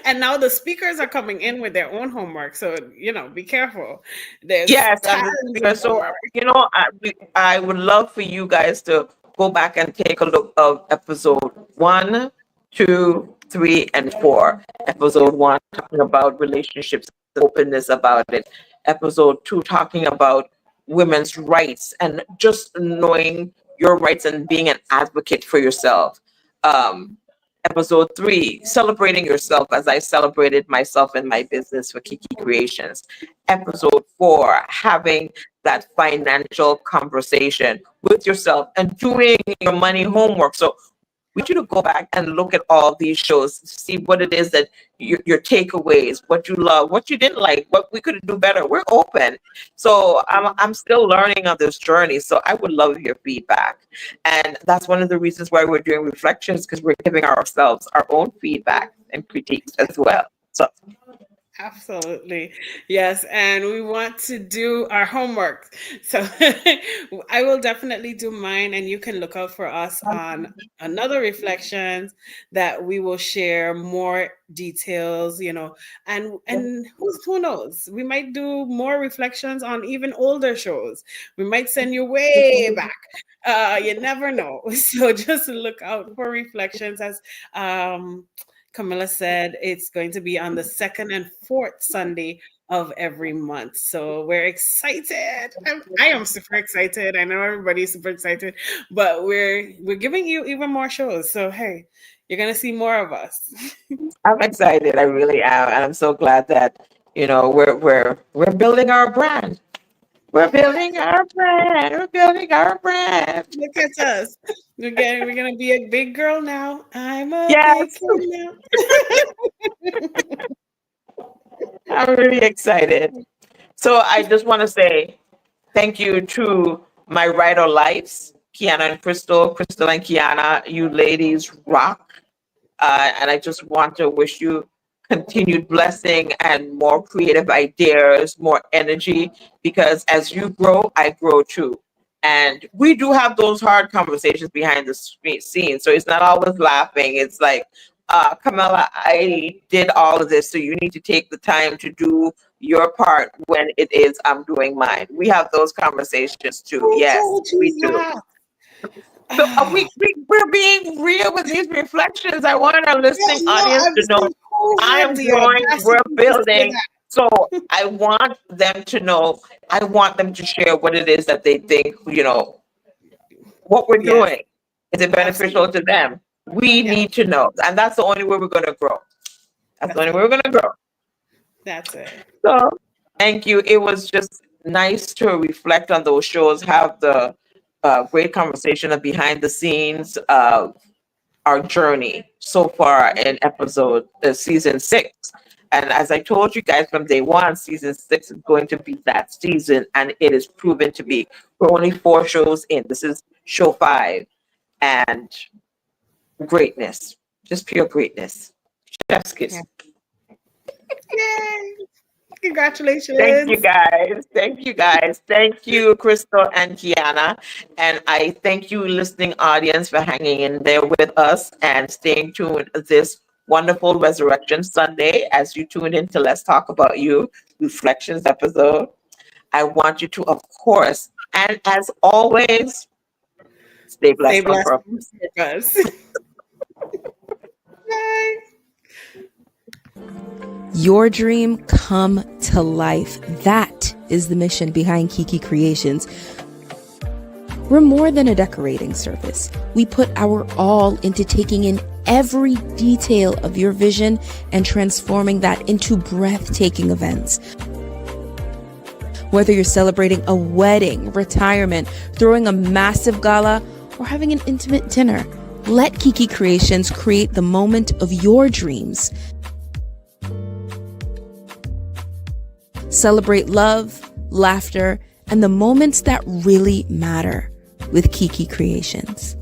S2: And now the speakers are coming in with their own homework. So, be careful. There's
S1: Yes, and
S2: tons of
S1: so
S2: homework.
S1: I would love for you guys to go back and take a look of episode 1, 2, 3, and 4. Episode 1 talking about relationships, openness about it. Episode 2 talking about women's rights and just knowing your rights and being an advocate for yourself. Um, Episode 3, celebrating yourself as I celebrated myself in my business for Kiki Creations. Episode 4, having that financial conversation with yourself and doing your money homework. So we want you to go back and look at all these shows, see what it is that your takeaways, what you love, what you didn't like, what we could do better. We're open. So I'm still learning on this journey. So I would love your feedback. And that's one of the reasons why we're doing reflections, because we're giving ourselves our own feedback and critiques as well. So
S2: Absolutely. Yes. And we want to do our homework. So I will definitely do mine, and you can look out for us on another reflections that we will share more details, and who knows? We might do more reflections on even older shows. We might send you way back. You never know. So just look out for reflections as Camilla said it's going to be on the second and fourth Sunday of every month. So we're excited. I am super excited. I know everybody's super excited, but we're giving you even more shows. So hey, you're gonna see more of us.
S1: I'm excited. I really am, and I'm so glad that we're building our brand. We're building our brand. We're building our brand.
S2: Look at us. We're gonna be a big girl now. I'm a big
S1: Yes,
S2: girl now.
S1: I'm really excited. So I just want to say thank you to my Writer Lives, Kiana and Crystal, Crystal and Kiana. You ladies rock. And I just want to wish you continued blessing and more creative ideas, more energy, because as you grow, I grow too. And we do have those hard conversations behind the scenes. So it's not always laughing. It's like, Camela, I did all of this, so you need to take the time to do your part when it is I'm doing mine. We have those conversations too.
S2: Who
S1: Yes,
S2: told
S1: we
S2: you
S1: do.
S2: that?
S1: So we're being real with these reflections. I want our listening
S2: No,
S1: audience
S2: I'm
S1: to know
S2: saying who
S1: I
S2: had
S1: am
S2: the
S1: growing, we're
S2: audacity to say
S1: building.
S2: that?
S1: So I want them to know, I want them to share what it is that they think, what we're
S2: Yes,
S1: doing. Is it beneficial to
S2: absolutely.
S1: them? We
S2: Yeah,
S1: need to know. And that's the only way we're going to grow. That's the
S2: that's
S1: only way
S2: it.
S1: we're going to grow.
S2: That's it.
S1: So thank you. It was just nice to reflect on those shows, have the great conversation of behind the scenes of our journey so far in season 6. And as I told you guys from day one, season 6 is going to be that season, and it is proven to be. We're only 4 shows in. This is show 5, and greatness, just pure greatness. Chef's
S2: Yeah.
S1: kiss.
S2: Yay!
S1: Thank you
S2: Congratulations.
S1: guys. Thank you guys. Thank you, Cristal and Kiana. And I thank you, listening audience, for hanging in there with us and staying tuned this wonderful Resurrection Sunday as you tune in to Let's Talk About You Reflections episode. I want you to, of course, and as always, stay
S2: Stay
S1: blessed on
S2: blessed
S1: purpose.
S2: with us. Bye.
S3: Your dream come to life. That is the mission behind Kiki Creations. We're more than a decorating service. We put our all into taking in every detail of your vision and transforming that into breathtaking events. Whether you're celebrating a wedding, retirement, throwing a massive gala, or having an intimate dinner, let Kiki Creations create the moment of your dreams. Celebrate love, laughter, and the moments that really matter with Kiki Creations.